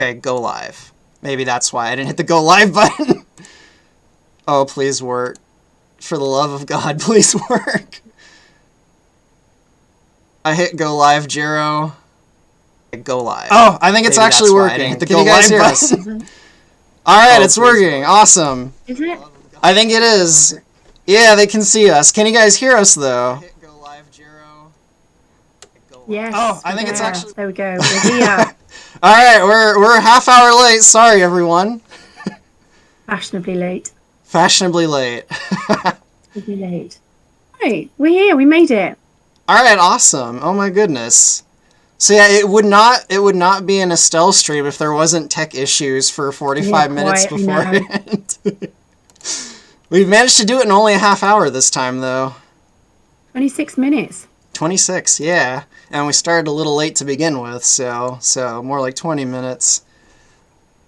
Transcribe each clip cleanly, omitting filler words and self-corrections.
Okay, go live. Maybe that's why I didn't hit the go live button. Oh, please work. For the love of God, please work. I hit go live, Jero. Go live. Oh, I think it's Maybe actually working. Can you guys hear us? Alright, it's working. Awesome. Is it? I think it is. Yeah, they can see us. Can you guys hear us, though? Hit go live, Jero. Yes. Oh, I think it's actually... There we go. We're here. Alright, we're a half hour late. Sorry, everyone. Fashionably late. Fashionably late. Fashionably late. Right, we're here. We made it. Alright, awesome. Oh my goodness. So yeah, it would not be an Estelle stream if there wasn't tech issues for 45 minutes beforehand. We've managed to do it in only a half hour this time, though. 26 minutes. 26, yeah. And we started a little late to begin with, so more like 20 minutes.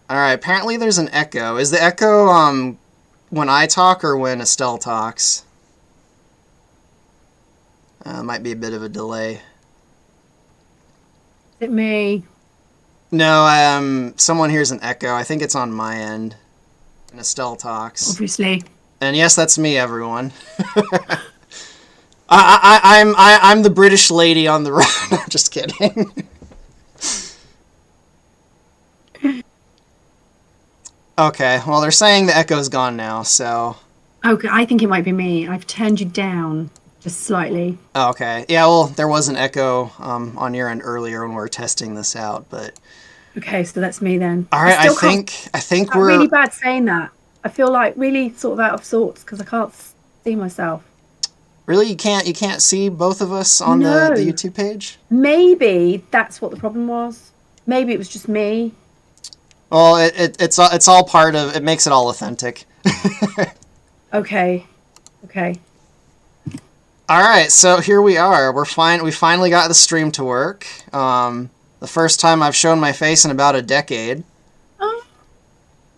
Alright, apparently there's an echo. Is the echo when I talk or when Estelle talks? Might be a bit of a delay. Is it me? No, someone hears an echo. I think it's on my end. And Estelle talks. Obviously. And yes, that's me, everyone. I'm the British lady on the road. No, just kidding. Okay, well, they're saying the echo's gone now, so... Okay, I think it might be me. I've turned you down just slightly. Oh, okay. Yeah, well, there was an echo on your end earlier when we were testing this out, but... Okay, so that's me then. All right, I think we're... really bad saying that. I feel like really sort of out of sorts because I can't see myself. Really? You can't see both of us on the YouTube page? Maybe that's what the problem was. Maybe it was just me. Well, it's all part of... It makes it all authentic. Okay. Alright, so here we are. We finally got the stream to work. The first time I've shown my face in about a decade.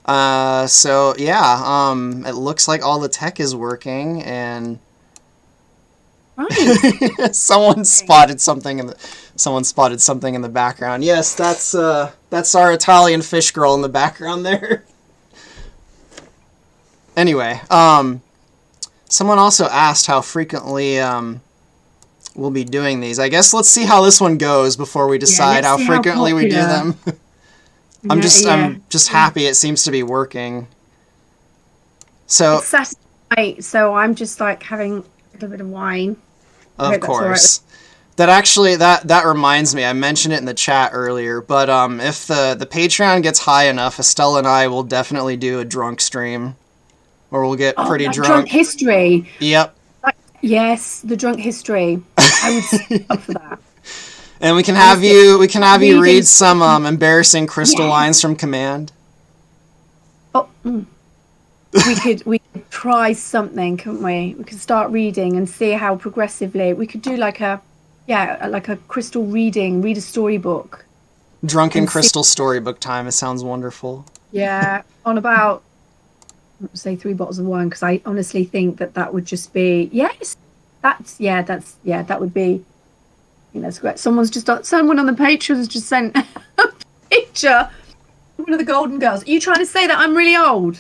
So yeah, it looks like all the tech is working, and right. someone spotted something in the background. Yes, that's our Italian fish girl in the background there. Anyway, someone also asked how frequently we'll be doing these. I guess let's see how this one goes before we decide how frequently we do them. I'm just happy it seems to be working. So it's Saturday night, so I'm just like having a little bit of wine. Of course. That actually that reminds me. I mentioned it in the chat earlier, but if the Patreon gets high enough, Estelle and I will definitely do a drunk stream, where we'll get pretty drunk. Drunk history. Yep. Yes, the drunk history. I would stay up for that. And we can have you read some embarrassing crystal lines from Command. Oh, we could try something, couldn't we? We could start reading and see how progressively we could do like a crystal reading, read a storybook. Drunken crystal storybook time. It sounds wonderful. Yeah, on about say 3 bottles of wine, because I honestly think that would just be that would be. That's great. Someone on the Patreon has just sent a picture of one of the Golden Girls. Are you trying to say that I'm really old?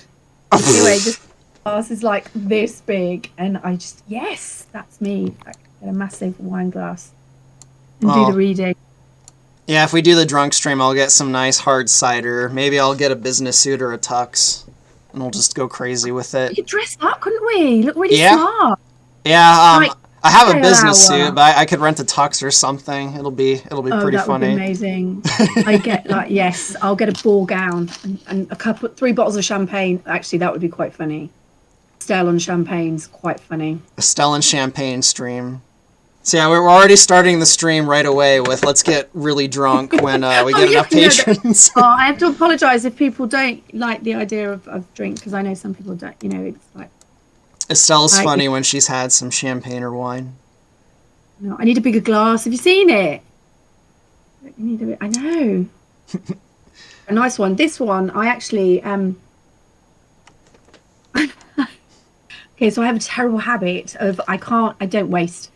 Anyway, this glass is like this big, and I just that's me. I get a massive wine glass and do the reading. Yeah, if we do the drunk stream, I'll get some nice hard cider. Maybe I'll get a business suit or a tux, and we'll just go crazy with it. We could dress up, couldn't we? Look really smart. Yeah. I have a business suit, but I could rent a tux or something. It'll be pretty that funny. Would be amazing. I get I'll get a ball gown and 3 bottles of champagne. Actually, that would be quite funny. Estelle on champagne's quite funny. Estelle and champagne stream. So yeah, we're already starting the stream right away with let's get really drunk when we get enough patrons. I have to apologise if people don't like the idea of drink, because I know some people don't. It's like. Estelle's funny when she's had some champagne or wine. No, I need a bigger glass. Have you seen it? I know. A nice one. This one, I actually... Okay, so I have a terrible habit of... I don't waste.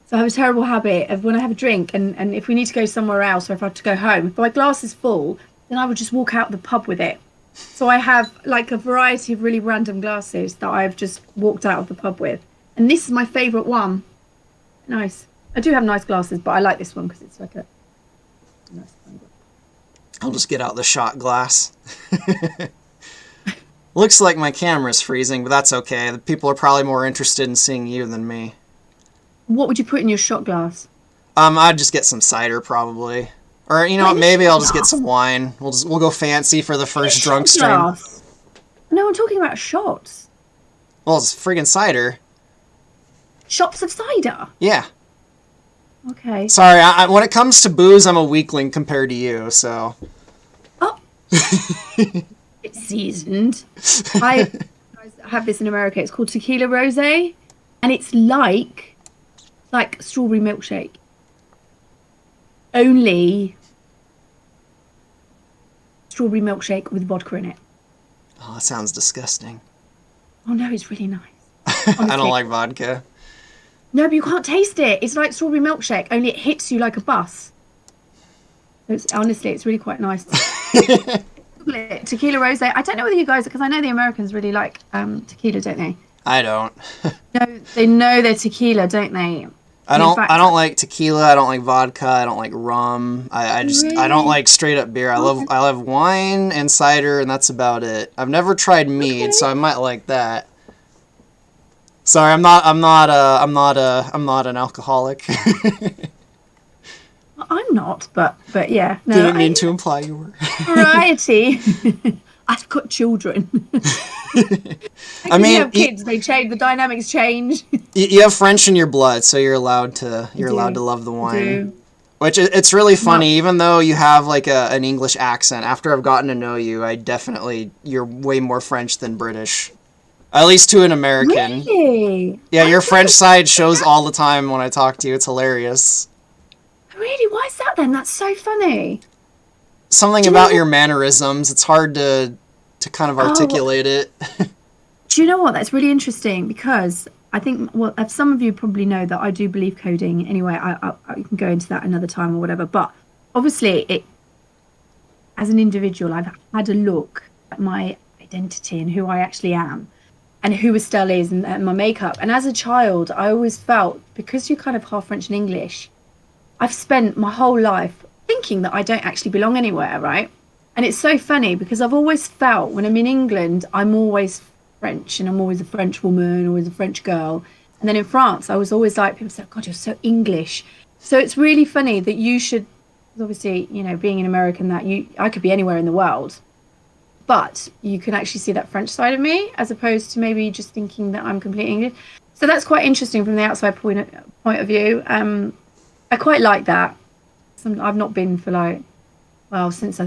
So I have a terrible habit of when I have a drink, and if we need to go somewhere else, or if I have to go home, if my glass is full, then I would just walk out the pub with it. So I have like a variety of really random glasses that I've just walked out of the pub with. And this is my favourite one. Nice. I do have nice glasses, but I like this one because it's like a nice one. I'll just get out the shot glass. Looks like my camera's freezing, but that's okay. The people are probably more interested in seeing you than me. What would you put in your shot glass? I'd just get some cider probably. Or, you know what, maybe I'll just get some wine. We'll go fancy for the first drunk stream. No, I'm talking about shots. Well, it's friggin' cider. Shots of cider? Yeah. Okay. Sorry, when it comes to booze, I'm a weakling compared to you, so... Oh. It's seasoned. I have this in America. It's called tequila rosé, and it's like strawberry milkshake. Only strawberry milkshake with vodka in it. Oh, that sounds disgusting. Oh no, it's really nice. I don't like vodka. No, but you can't taste it. It's like strawberry milkshake, only it hits you like a bus. Honestly, it's really quite nice. Tequila rosé. I don't know whether you guys, because I know the Americans really like tequila, don't they? I don't. No, they know their tequila, don't they? I don't like tequila. I don't like vodka. I don't like rum. I don't like straight up beer. I love wine and cider, and that's about it. I've never tried mead, so I might like that. Sorry, I'm not an alcoholic. I'm not, but yeah. No, didn't mean to imply you were. Variety. I've got children. I mean, you have kids. They change. The dynamics change. You have French in your blood, so you're allowed to love the wine. Which it's really funny, even though you have like an English accent. After I've gotten to know you, you're way more French than British. At least to an American. Really? Yeah, your French side shows all the time when I talk to you. It's hilarious. Really? Why is that then? That's so funny. Something about your mannerisms. It's hard to kind of articulate it. Do you know what? That's really interesting because I think, well, some of you probably know that I do believe coding. Anyway, I can go into that another time or whatever. But obviously, as an individual, I've had a look at my identity and who I actually am and who Estelle is and my makeup. And as a child, I always felt, because you're kind of half French and English, I've spent my whole life thinking that I don't actually belong anywhere, right? And it's so funny because I've always felt when I'm in England, I'm always French and I'm always a French woman, always a French girl. And then in France, I was always like, people say, God, you're so English. So it's really funny that you should, obviously, you know, being an American, I could be anywhere in the world, but you can actually see that French side of me as opposed to maybe just thinking that I'm completely English. So that's quite interesting from the outside point of view. I quite like that. I've not been for since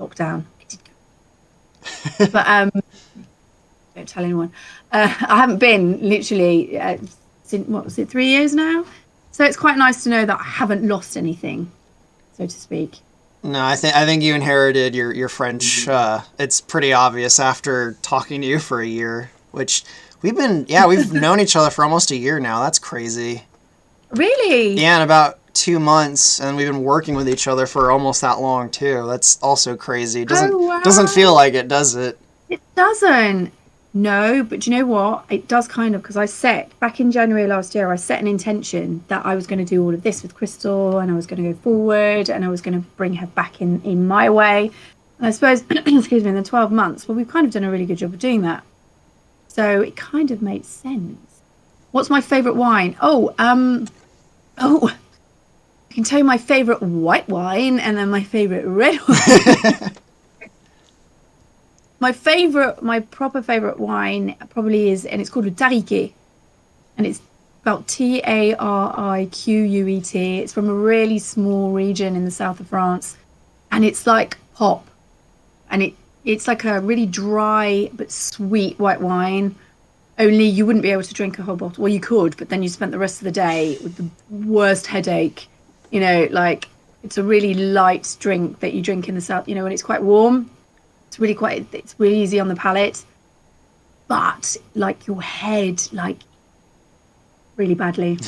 lockdown. I did go. But don't tell anyone. I haven't been literally since 3 years now. So it's quite nice to know that I haven't lost anything, so to speak. No, I think you inherited your French. It's pretty obvious after talking to you for a year, which we've known each other for almost a year now. That's crazy. Really? Yeah, in about 2 months, and we've been working with each other for almost that long too. That's also crazy. Doesn't feel like it, does it? It doesn't. No, but do you know what? It does kind of, because back in January last year, I set an intention that I was going to do all of this with Krystal, and I was going to go forward, and I was going to bring her back in my way. And I suppose, excuse me, in the 12 months, well, we've kind of done a really good job of doing that. So it kind of made sense. What's my favourite wine? I can tell you my favourite white wine and then my favourite red wine. My proper favourite wine probably is, and it's called a Tariquet. And it's spelled Tariquet. It's from a really small region in the south of France. And it's like pop. And it's like a really dry but sweet white wine. Only you wouldn't be able to drink a whole bottle. Well, you could, but then you spent the rest of the day with the worst headache. You know, like, it's a really light drink that you drink in the south, you know, when it's quite warm. It's really easy on the palate. But, like, your head, like, really badly.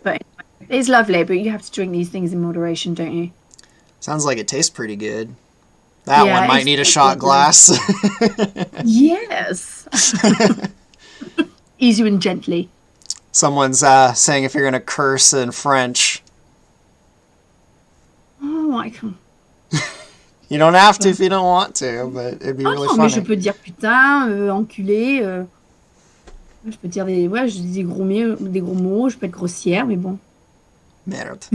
But it's lovely, but you have to drink these things in moderation, don't you? Sounds like it tastes pretty good. That Yeah, one might need a shot glass. Yes. Easy and gently. Someone's saying if you're going to curse in French. Oh, I can. You don't have to if you don't want to, but it'd be really funny. Mais je peux dire putain, enculé. Je peux dire je dis des gros mots, je peux être grossière, mais bon. Merde.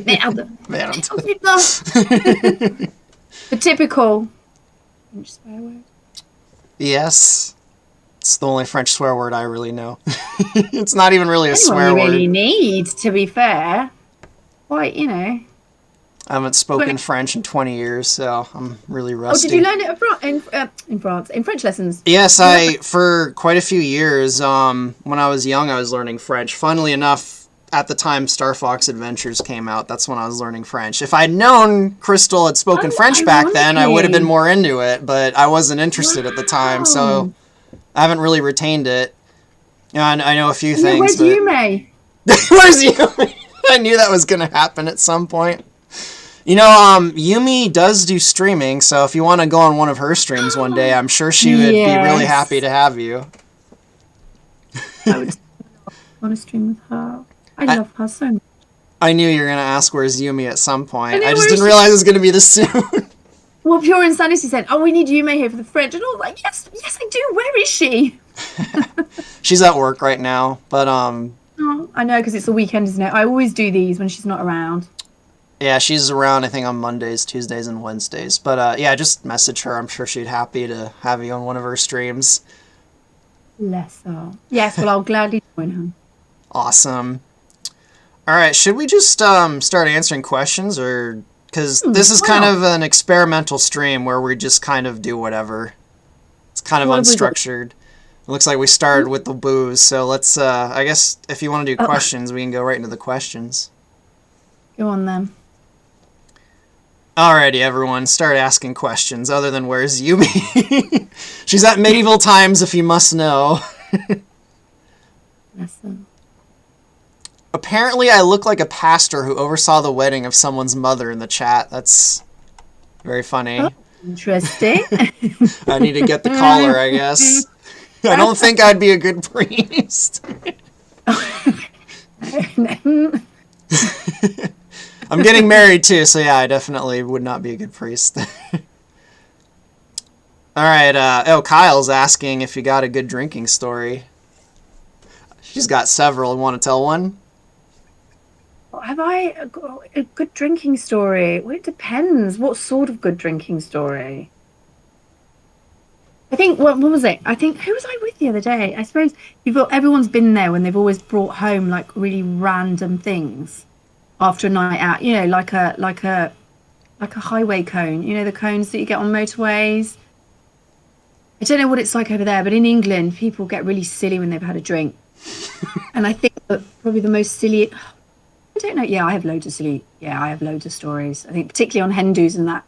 Merde. Merde. Oh, putain. The typical French swear word. Yes. It's the only French swear word I really know. It's not even really a swear word. Really need, to be fair. Quite, you know. I haven't spoken French in 20 years, so I'm really rusty. Oh, did you learn it in France, in French lessons? Yes, for quite a few years, when I was young, I was learning French. Funnily enough, at the time Star Fox Adventures came out, that's when I was learning French. If I'd known Krystal had spoken French back then, I would have been more into it, but I wasn't interested at the time, so I haven't really retained it. I know a few things. Where's Yume? Where's Yume? I knew that was going to happen at some point. You know, Yumi does do streaming, so if you want to go on one of her streams one day, I'm sure she would be really happy to have you. I would want to stream with her. I love her so much. I knew you were going to ask where's Yumi at some point. I just didn't realize it was going to be this soon. Well, Pure Insanity said, we need Yume here for the French. And I was like, yes, I do. Where is she? She's at work right now, but... Oh, I know, because it's the weekend, isn't it? I always do these when she's not around. Yeah, she's around, I think, on Mondays, Tuesdays, and Wednesdays. But, yeah, just message her. I'm sure she'd happy to have you on one of her streams. Bless her. Yes, well, I'll gladly join her. Awesome. All right, should we just start answering questions? Or because this is kind of an experimental stream where we just kind of do whatever. It's kind of unstructured. It looks like we started with the booze. So let's, I guess, if you want to do questions, we can go right into the questions. Go on, then. Alrighty, everyone, start asking questions, other than where's Yumi? She's at medieval times, if you must know. Apparently, I look like a pastor who oversaw the wedding of someone's mother in the chat. That's very funny. Oh, interesting. I need to get the collar, I guess. I don't think I'd be a good priest. I'm getting married too, so yeah, I definitely would not be a good priest. Alright, Kyle's asking if you got a good drinking story. She's got several. Want to tell one? Have I got a good drinking story? Well, it depends. What sort of good drinking story? I think, what was it? I think, who was I with the other day? I suppose everyone's been there when they've always brought home like really random things after a night out, you know, like a highway cone, you know, the cones that you get on motorways. I don't know what it's like over there, but in England, people get really silly when they've had a drink. And I think that probably the most silly, I don't know. Yeah, I have loads of stories. I think particularly on hen dos and that.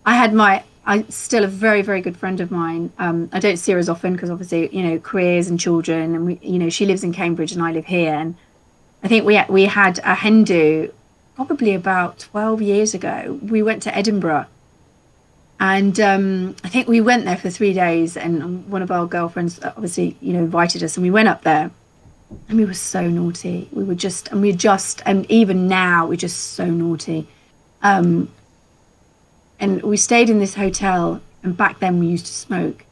I still a very, very good friend of mine. I don't see her as often because obviously, you know, careers and children, and we, you know, she lives in Cambridge and I live here. And I think we had a hen do probably about 12 years ago. We went to Edinburgh, and I think we went there for 3 days. And one of our girlfriends obviously, you know, invited us, and we went up there. And we were so naughty. And even now we're just so naughty. And we stayed in this hotel, and back then we used to smoke.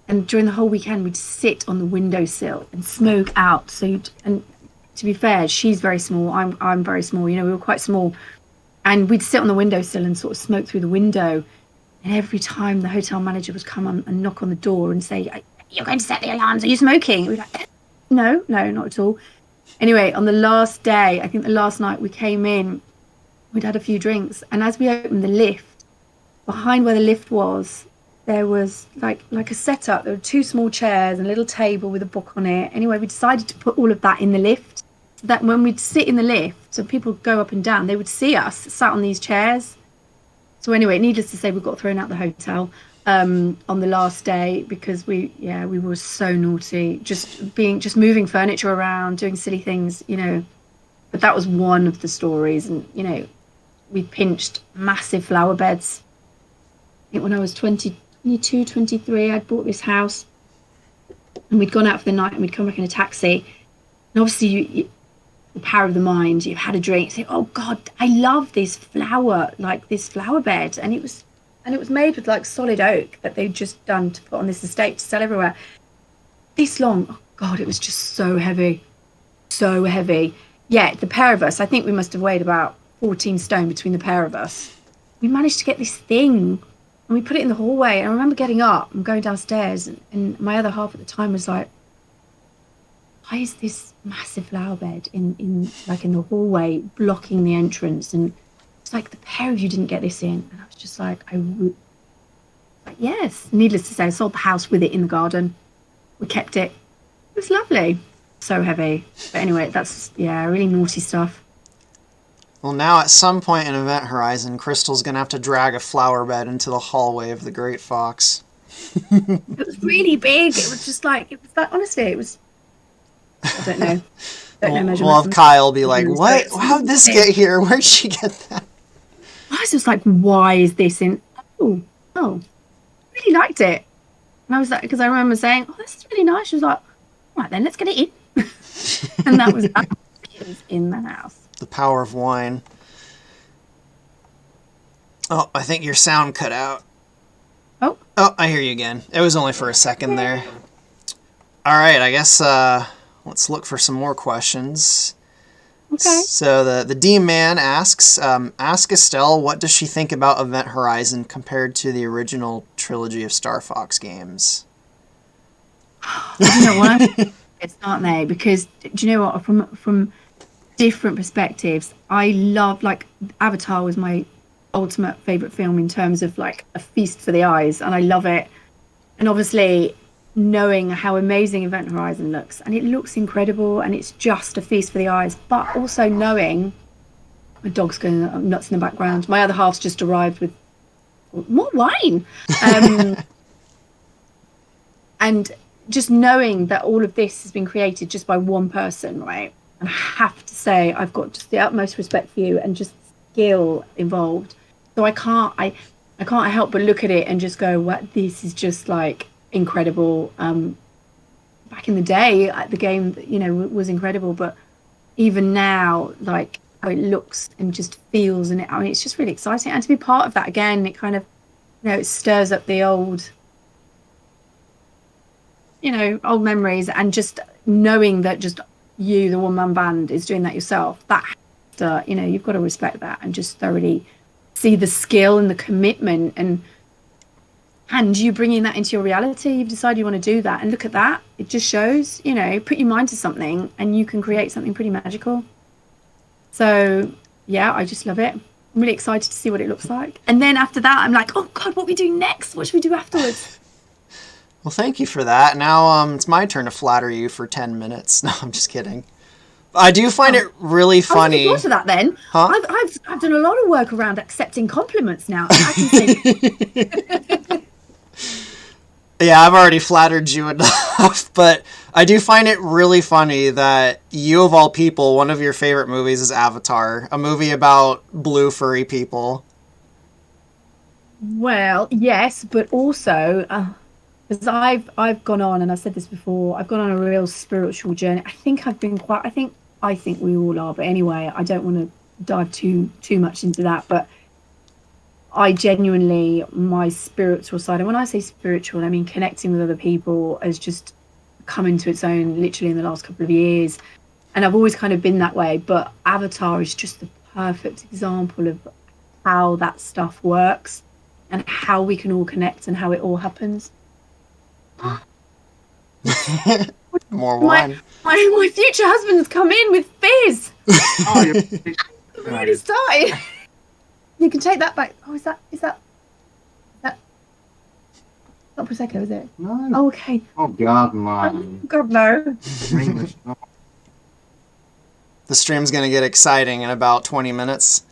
And during the whole weekend, we'd sit on the windowsill and smoke out. And to be fair, she's very small. I'm very small. You know, we were quite small. And we'd sit on the windowsill and sort of smoke through the window. And every time the hotel manager would come on and knock on the door and say, "You're going to set the alarms. Are you smoking?" We'd like, No, not at all. Anyway, on the last day, I think the last night we came in, we'd had a few drinks. And as we opened the lift, behind where the lift was, there was like a setup. There were 2 small chairs and a little table with a book on it. Anyway, we decided to put all of that in the lift, so that when we'd sit in the lift, so people would go up and down, they would see us sat on these chairs. So anyway, needless to say, we got thrown out the hotel on the last day because we were so naughty, just moving furniture around, doing silly things, you know. But that was one of the stories, and you know, we pinched massive flower beds. I think when I was 22, 23, I'd bought this house, and we'd gone out for the night, and we'd come back in a taxi. And obviously, the power of the mind, you had a drink, say, oh God, I love this flower, like this flower bed. And it was made with like solid oak that they'd just done to put on this estate to sell everywhere. This long, oh God, it was just so heavy. So heavy. Yeah, the pair of us, I think we must have weighed about 14 stone between the pair of us. We managed to get this thing, and we put it in the hallway. And I remember getting up and going downstairs, and my other half at the time was like, why is this massive flower bed in the hallway blocking the entrance? And it's like, the pair of you didn't get this in. And I was just like, yes. Needless to say, I sold the house with it in the garden. We kept it. It was lovely. So heavy. But anyway, that's, really naughty stuff. Well, now at some point in Event Horizon, Krystal's going to have to drag a flower bed into the hallway of the Great Fox. It was really big. It was just like, honestly, it was, I don't know. We'll have Kyle be like, what? How'd this get here? Where'd she get that? I was just like, why is this in? Oh, really liked it. And I was like, because I remember saying, oh, this is really nice. She was like, all right then, let's get it in. And that was it was in the house. The power of wine. Oh, I think your sound cut out. Oh, I hear you again. It was only for a second there. All right, I guess let's look for some more questions. Okay. So the D Man asks, ask Estelle, what does she think about Event Horizon compared to the original trilogy of Star Fox games? You know what? It's aren't they? Because do you know what? From different perspectives, I love, like, Avatar was my ultimate favorite film in terms of like a feast for the eyes, and I love it. And obviously, knowing how amazing Event Horizon looks, and it looks incredible, and it's just a feast for the eyes, but also knowing, my dog's going nuts in the background, my other half's just arrived with more wine, and just knowing that all of this has been created just by one person, right? And I have to say, I've got just the utmost respect for you and just skill involved, so I can't help but look at it and just go, what, this is just like incredible. Back in the day, the game, was incredible, but even now, like, how it looks and just feels, and it's just really exciting. And to be part of that again, it kind of, it stirs up the old memories, and just knowing that just you, the one-man band, is doing that yourself, that you've got to respect that and just thoroughly see the skill and the commitment, and you bringing that into your reality. You've decided you want to do that, and look at that. It just shows, put your mind to something and you can create something pretty magical. So yeah, I just love it. I'm really excited to see what it looks like. And then after that, I'm like, oh God, what we do next? What should we do afterwards? Well, thank you for that. Now it's my turn to flatter you for 10 minutes. No, I'm just kidding. I do find it really funny. I was looking forward to that then. Huh? I've done a lot of work around accepting compliments now. I can say. Yeah, I've already flattered you enough, but I do find it really funny that you, of all people, one of your favorite movies is Avatar, a movie about blue furry people. Well, yes, but also, because I've gone on, and I've said this before, I've gone on a real spiritual journey. I think we all are, but anyway, I don't want to dive too much into that, but I genuinely, my spiritual side, and when I say spiritual, I mean connecting with other people, has just come into its own literally in the last couple of years. And I've always kind of been that way, but Avatar is just the perfect example of how that stuff works and how we can all connect and how it all happens. More wine. My future husband has come in with fizz. I've already started. You can take that back. Oh, is that not Prosecco, is it? No. Oh, okay. Oh, God, no. Oh, God, no. English, no. The stream's going to get exciting in about 20 minutes.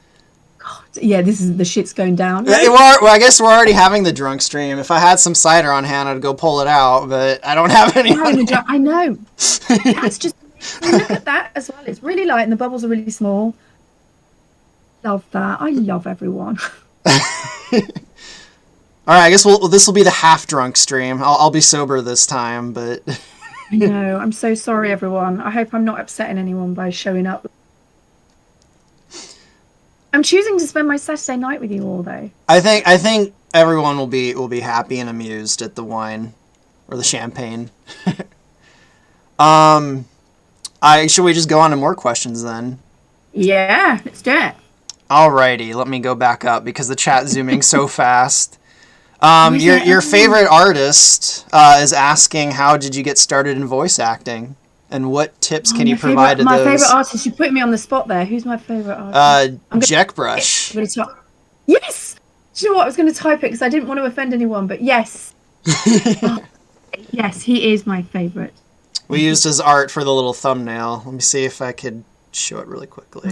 God, yeah, the shit's going down. Well, I guess we're already having the drunk stream. If I had some cider on hand, I'd go pull it out, but I don't have any. I know. That's just, look at that as well. It's really light and the bubbles are really small. love that. I love everyone. All right, I guess this will be the half-drunk stream. I'll be sober this time, but... I know. I'm so sorry, everyone. I hope I'm not upsetting anyone by showing up. I'm choosing to spend my Saturday night with you all, though. I think everyone will be happy and amused at the wine or the champagne. Should we just go on to more questions then? Yeah, let's do it. Alrighty, let me go back up because the chat's zooming so fast. Your favorite artist is asking, how did you get started in voice acting? And what tips can you provide to my those? My favorite artist, you put me on the spot there. Who's my favorite artist? JECbrush. Yes! Do you know what? I was going to type it because I didn't want to offend anyone, but yes. Yes, he is my favorite. We used his art for the little thumbnail. Let me see if I could show it really quickly.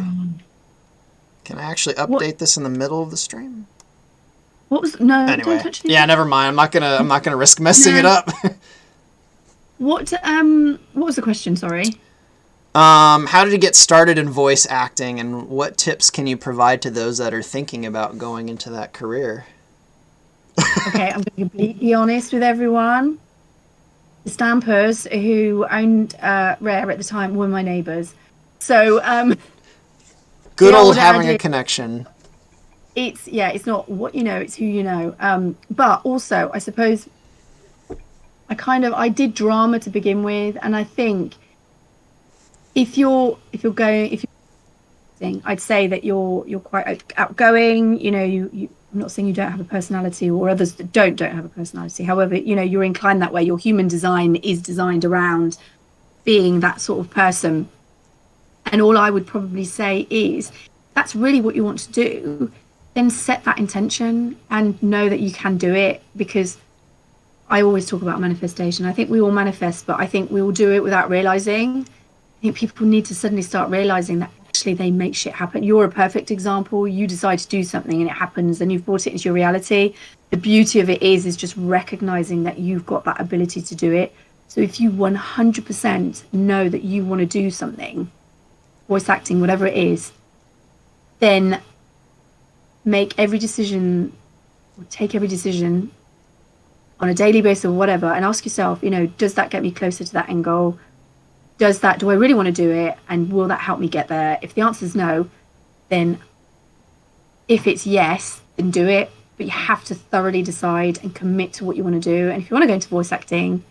Can I actually update this in the middle of the stream? What was no? Anyway, don't touch yeah, never mind. I'm not gonna risk messing it up. What was the question? Sorry. How did you get started in voice acting, and what tips can you provide to those that are thinking about going into that career? Okay, I'm going to be completely honest with everyone. The Stampers who owned Rare at the time were my neighbours. So, good old having a connection. It's not what you know, it's who you know. But also, I suppose, I did drama to begin with, and I think if you're I'd say that you're quite outgoing. You know, I'm not saying you don't have a personality, or others that don't have a personality. However, you know, you're inclined that way. Your human design is designed around being that sort of person. And all I would probably say is, that's really what you want to do, then set that intention and know that you can do it. Because I always talk about manifestation. I think we all manifest, but I think we all do it without realizing. I think people need to suddenly start realizing that actually they make shit happen. You're a perfect example. You decide to do something and it happens, and you've brought it into your reality. The beauty of it is just recognizing that you've got that ability to do it. So if you 100% know that you want to do something, voice acting, whatever it is, then make every decision, or take every decision on a daily basis or whatever, and ask yourself, you know, does that get me closer to that end goal? Do I really want to do it? And will that help me get there? If the answer is no, then if it's yes, then do it. But you have to thoroughly decide and commit to what you want to do. And if you want to go into voice acting,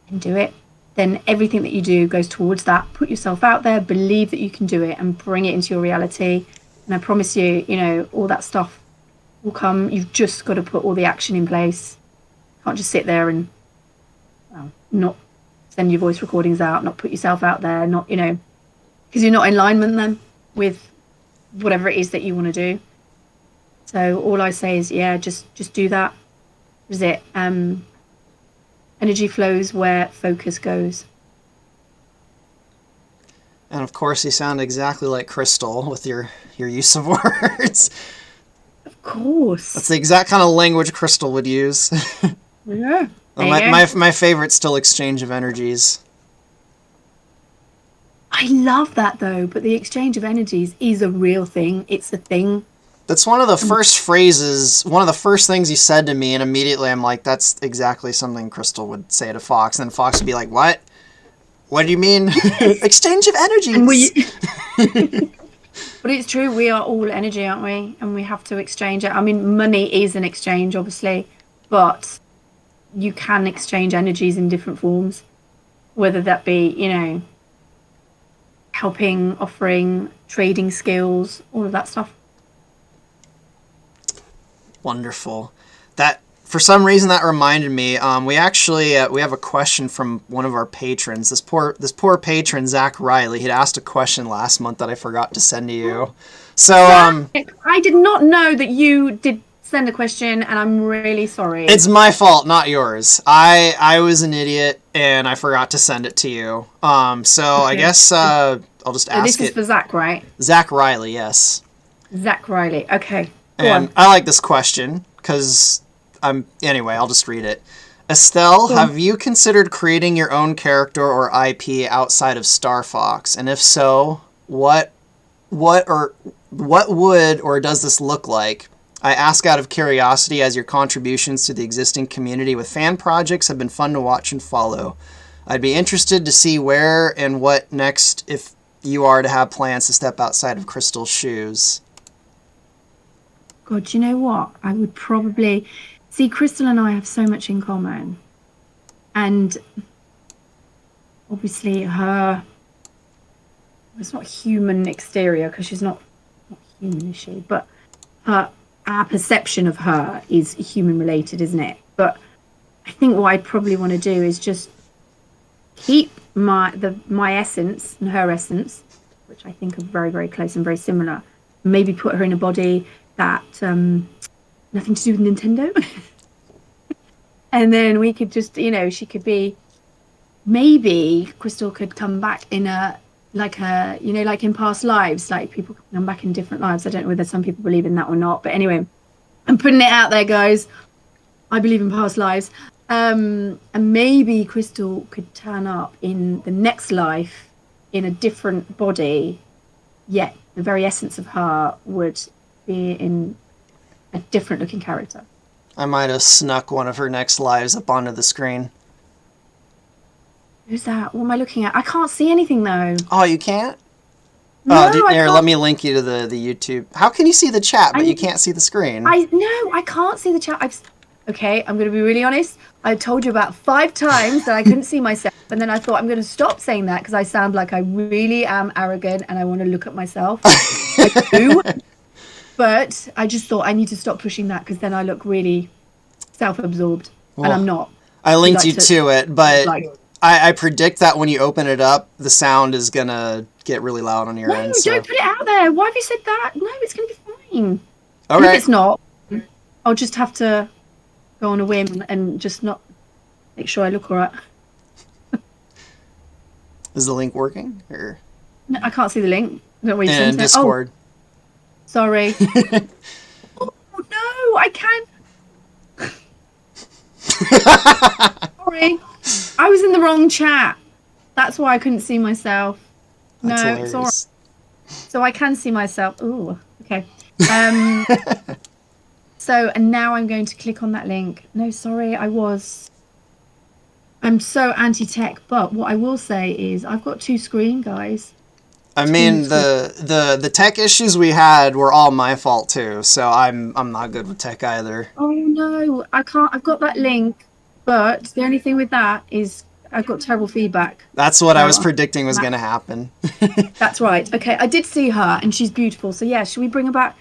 then do it. Then everything that you do goes towards that. Put yourself out there, believe that you can do it, and bring it into your reality. And I promise you, you know, all that stuff will come. You've just got to put all the action in place. You can't just sit there and not send your voice recordings out, not put yourself out there, not, you know, because you're not in alignment then with whatever it is that you want to do. So all I say is, yeah, just do that. Is it? Energy flows where focus goes. And of course, you sound exactly like Krystal with your use of words. Of course. That's the exact kind of language Krystal would use. Yeah. My favorite's still exchange of energies. I love that though, but the exchange of energies is a real thing. It's a thing. That's one of the first phrases, one of the first things you said to me, and immediately I'm like, that's exactly something Krystal would say to Fox. And then Fox would be like, what? What do you mean? Exchange of energies. But it's true, we are all energy, aren't we? And we have to exchange it. I mean, money is an exchange, obviously, but you can exchange energies in different forms, whether that be, you know, helping, offering, trading skills, all of that stuff. Wonderful. That, for some reason, that reminded me. We actually we have a question from one of our patrons. This poor patron, Zach Riley. He'd asked a question last month that I forgot to send to you. So I did not know that you did send a question, and I'm really sorry. It's my fault, not yours. I was an idiot and I forgot to send it to you. So okay. I guess I'll just ask it. This is for Zach, right? Zach Riley, yes. Zach Riley. Okay. And I like this question because anyway, I'll just read it. Estelle, have you considered creating your own character or IP outside of Star Fox? And if so, what or what would or does this look like? I ask out of curiosity, as your contributions to the existing community with fan projects have been fun to watch and follow. I'd be interested to see where and what next if you are to have plans to step outside of Krystal's shoes. God, you know what? I would probably... See, Krystal and I have so much in common. And obviously her... It's not human exterior, because she's not human, is she? But our perception of her is human related, isn't it? But I think what I'd probably want to do is just keep my essence and her essence, which I think are very, very close and very similar. Maybe put her in a body that nothing to do with Nintendo. And then we could just, she could be, maybe Krystal could come back in like in past lives, like people come back in different lives. I don't know whether some people believe in that or not, but anyway, I'm putting it out there, guys. I believe in past lives. And maybe Krystal could turn up in the next life in a different body, yet the very essence of her would be in a different looking character. I might have snuck one of her next lives up onto the screen. Who's that? What am I looking at? I can't see anything though. Oh, you can't? No, here, let me link you to the YouTube. How can you see the chat, but you can't see the screen? I can't see the chat. Okay, I'm going to be really honest. I told you about 5 times that I couldn't see myself. And then I thought I'm going to stop saying that because I sound like I really am arrogant and I want to look at myself. I do. But I just thought I need to stop pushing that because then I look really self-absorbed. Well, and I'm not. I linked you to it, but I predict that when you open it up, the sound is going to get really loud on your end. No, don't put it out there. Why have you said that? No, it's going to be fine. Okay. And if it's not, I'll just have to go on a whim and just not make sure I look all right. Is the link working? Or? No, I can't see the link. I don't know what you're saying. Discord. Oh, sorry. Oh, no, I can't. Sorry. I was in the wrong chat. That's why I couldn't see myself. That's no, hilarious. it's all right. So I can see myself. Ooh, okay. So, and now I'm going to click on that link. No, sorry, I'm so anti-tech, but what I will say is I've got 2 screen, guys. I mean, the tech issues we had were all my fault too, so I'm not good with tech either. Oh no, I can't. I've got that link, but the only thing with that is I've got terrible feedback. That's what I was predicting was going to happen. That's right. Okay, I did see her, and she's beautiful. So yeah, should we bring her back?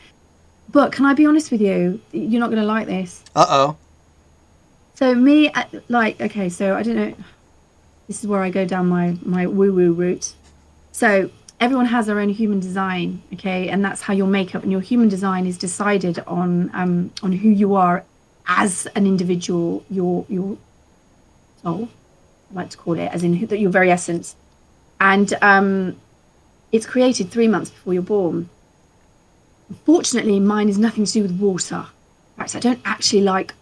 But can I be honest with you? You're not going to like this. Uh-oh. So me, okay, so I don't know. This is where I go down my woo-woo route. So everyone has their own human design, okay? And that's how your makeup and your human design is decided on who you are as an individual, your soul, I like to call it, as in your very essence. And it's created 3 months before you're born. Unfortunately, mine is nothing to do with water. In fact, I don't actually like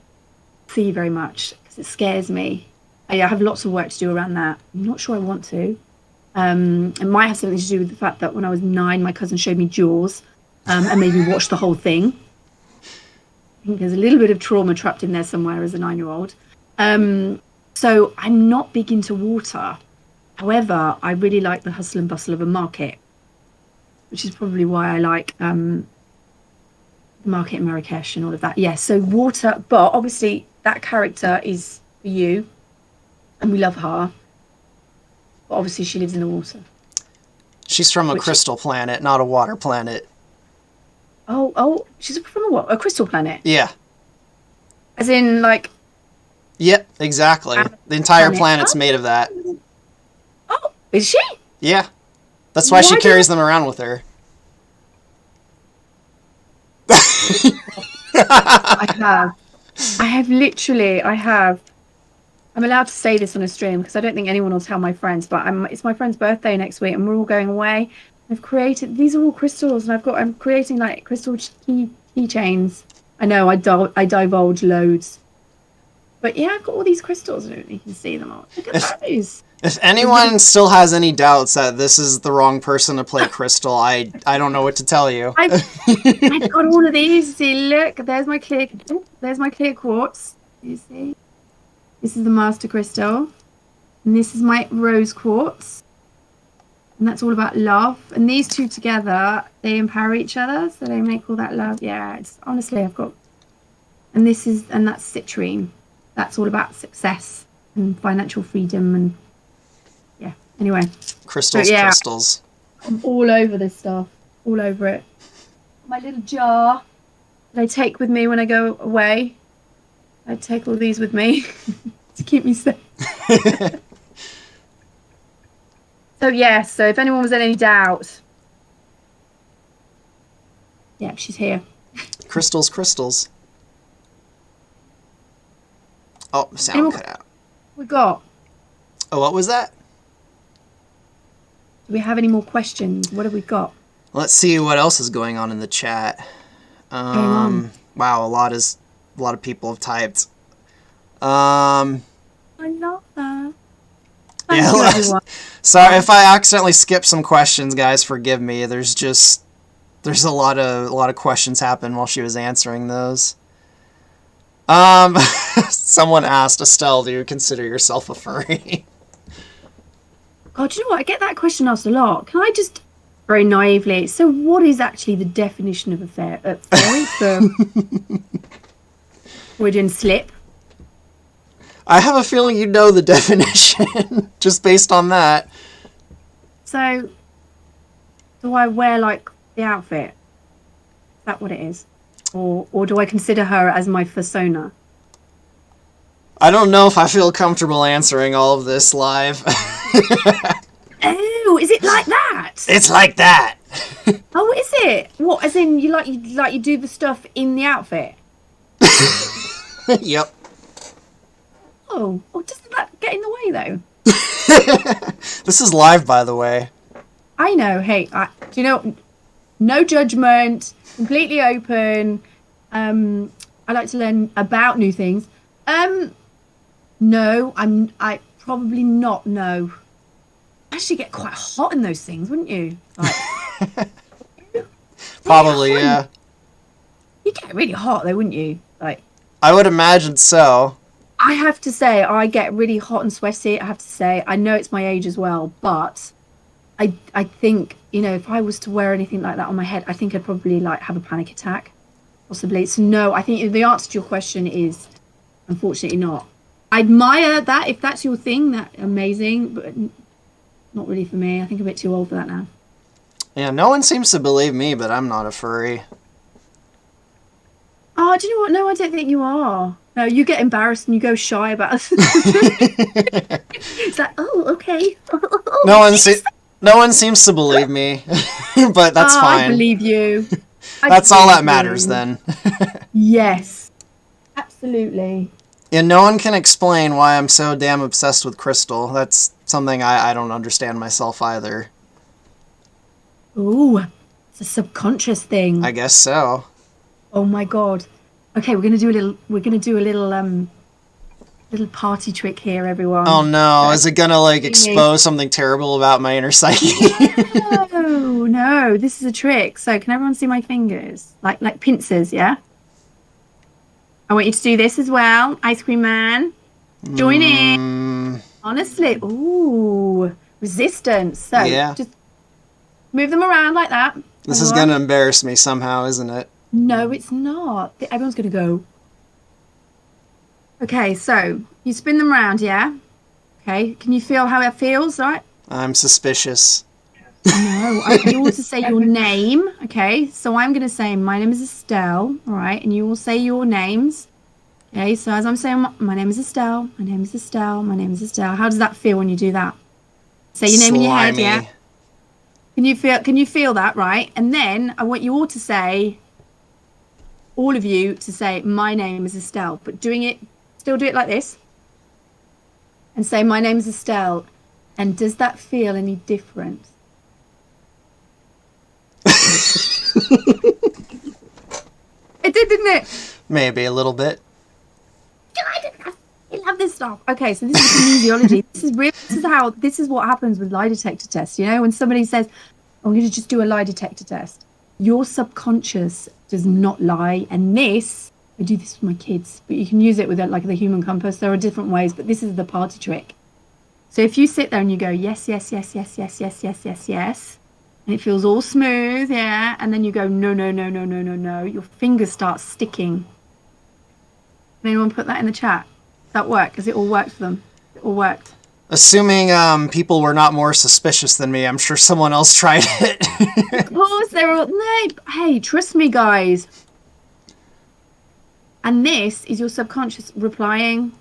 sea very much because it scares me. I have lots of work to do around that. I'm not sure I want to. It might have something to do with the fact that when I was 9, my cousin showed me Jaws and made me watch the whole thing. I think there's a little bit of trauma trapped in there somewhere as a 9-year-old. So I'm not big into water. However, I really like the hustle and bustle of a market, which is probably why I like the market in Marrakesh and all of that. Yes, so water, but obviously that character is for you, and we love her. But obviously she lives in the water. She's from a crystal planet, not a water planet. Oh, she's from a crystal planet? Yeah. As in, like... Yep, exactly. The entire planet's made of that. Oh, is she? Yeah. That's why she carries them around with her. I have. I'm allowed to say this on a stream because I don't think anyone will tell my friends, but it's my friend's birthday next week and we're all going away. I've created, these are all crystals, and I'm creating like crystal keychains. I know I divulge loads. But yeah, I've got all these crystals. I don't know if you can see them all. Look at those. If anyone still has any doubts that this is the wrong person to play Crystal, I don't know what to tell you. I've got all of these. See, look, there's my clear quartz. You see? This is the Master Crystal. And this is my rose quartz. And that's all about love. And these two together, they empower each other. So they make all that love. Yeah, it's honestly, I've got... And that's citrine. That's all about success and financial freedom and... Yeah, anyway. Crystals, yeah, crystals. I'm all over this stuff. All over it. My little jar that I take with me when I go away. I take all these with me to keep me safe. So if anyone was in any doubt. Yeah, she's here. Crystals, crystals. Oh, sound cut out. We got. Oh, what was that? Do we have any more questions? What have we got? Let's see what else is going on in the chat. Wow, a lot of people have typed. I love that. Thank you, everyone. Sorry if I accidentally skipped some questions, guys. Forgive me. There's a lot of questions happen while she was answering those. Someone asked, Estelle, do you consider yourself a furry? God, you know what? I get that question asked a lot. Can I just very naively? So, what is actually the definition of a furry? We're doing slip. I have a feeling you know the definition just based on that. So, do I wear like the outfit? Is that what it is? Or do I consider her as my persona? I don't know if I feel comfortable answering all of this live. Oh, is it like that? It's like that. Oh, is it? What? As in you do the stuff in the outfit? Yep. Oh, doesn't that get in the way though? This is live, by the way. I know. Hey, do you know? No judgment. Completely open. I like to learn about new things. No, I probably not. No. Actually, get quite hot in those things, wouldn't you? Like, probably, yeah. You get really hot though, wouldn't you? Like, I would imagine so. I have to say, I get really hot and sweaty. I have to say, I know it's my age as well, but I think, you know, if I was to wear anything like that on my head, I think I'd probably like have a panic attack, possibly. So no, I think the answer to your question is, unfortunately, not. I admire that if that's your thing. That amazing, but not really for me. I think I'm a bit too old for that now. Yeah, no one seems to believe me, but I'm not a furry. Oh, do you know what? No, I don't think you are. No, you get embarrassed and you go shy about it. It's like, oh, okay. No one seems to believe me, but that's fine. I believe you. That's all that matters then. Yes, absolutely. Yeah, no one can explain why I'm so damn obsessed with Crystal. That's something I don't understand myself either. Ooh, it's a subconscious thing. I guess so. Oh my god. Okay, we're gonna do a little party trick here, everyone. Oh no, is it gonna like expose something terrible about my inner psyche? No, this is a trick. So can everyone see my fingers? Like pincers, yeah? I want you to do this as well. Ice cream man. Join in. Honestly. Ooh. Resistance. So yeah. Just move them around like that. This is gonna embarrass me somehow, isn't it? No, it's not. Everyone's gonna go. Okay, so you spin them around, yeah? Okay, can you feel how it feels, right? I'm suspicious. No, you want to say your name, okay? So I'm going to say, my name is Estelle, all right? And you will say your names. Okay, so as I'm saying, my name is Estelle, my name is Estelle, my name is Estelle. How does that feel when you do that? Say your name in your head, yeah? Can you feel that, right? And then I want you all to say, all of you to say, my name is Estelle, but still do it like this. And say, my name is Estelle. And does that feel any different? It did, didn't it? Maybe a little bit. I love love this stuff. Okay, so this is kinesiology. This is what happens with lie detector tests. You know, when somebody says, I'm going to just do a lie detector test, your subconscious does not lie. And this, I do this with my kids, but you can use it with like the human compass. There are different ways, but this is the party trick. So if you sit there and you go, yes, yes, yes, yes, yes, yes, yes, yes, yes, and it feels all smooth, yeah, and then you go, no, no, no, no, no, no, no, your fingers start sticking. Can anyone put that in the chat? Does that work? Has it all worked for them? It all worked. Assuming people were not more suspicious than me, I'm sure someone else tried it. Of course, they're all... No, hey, trust me, guys. And this is your subconscious replying.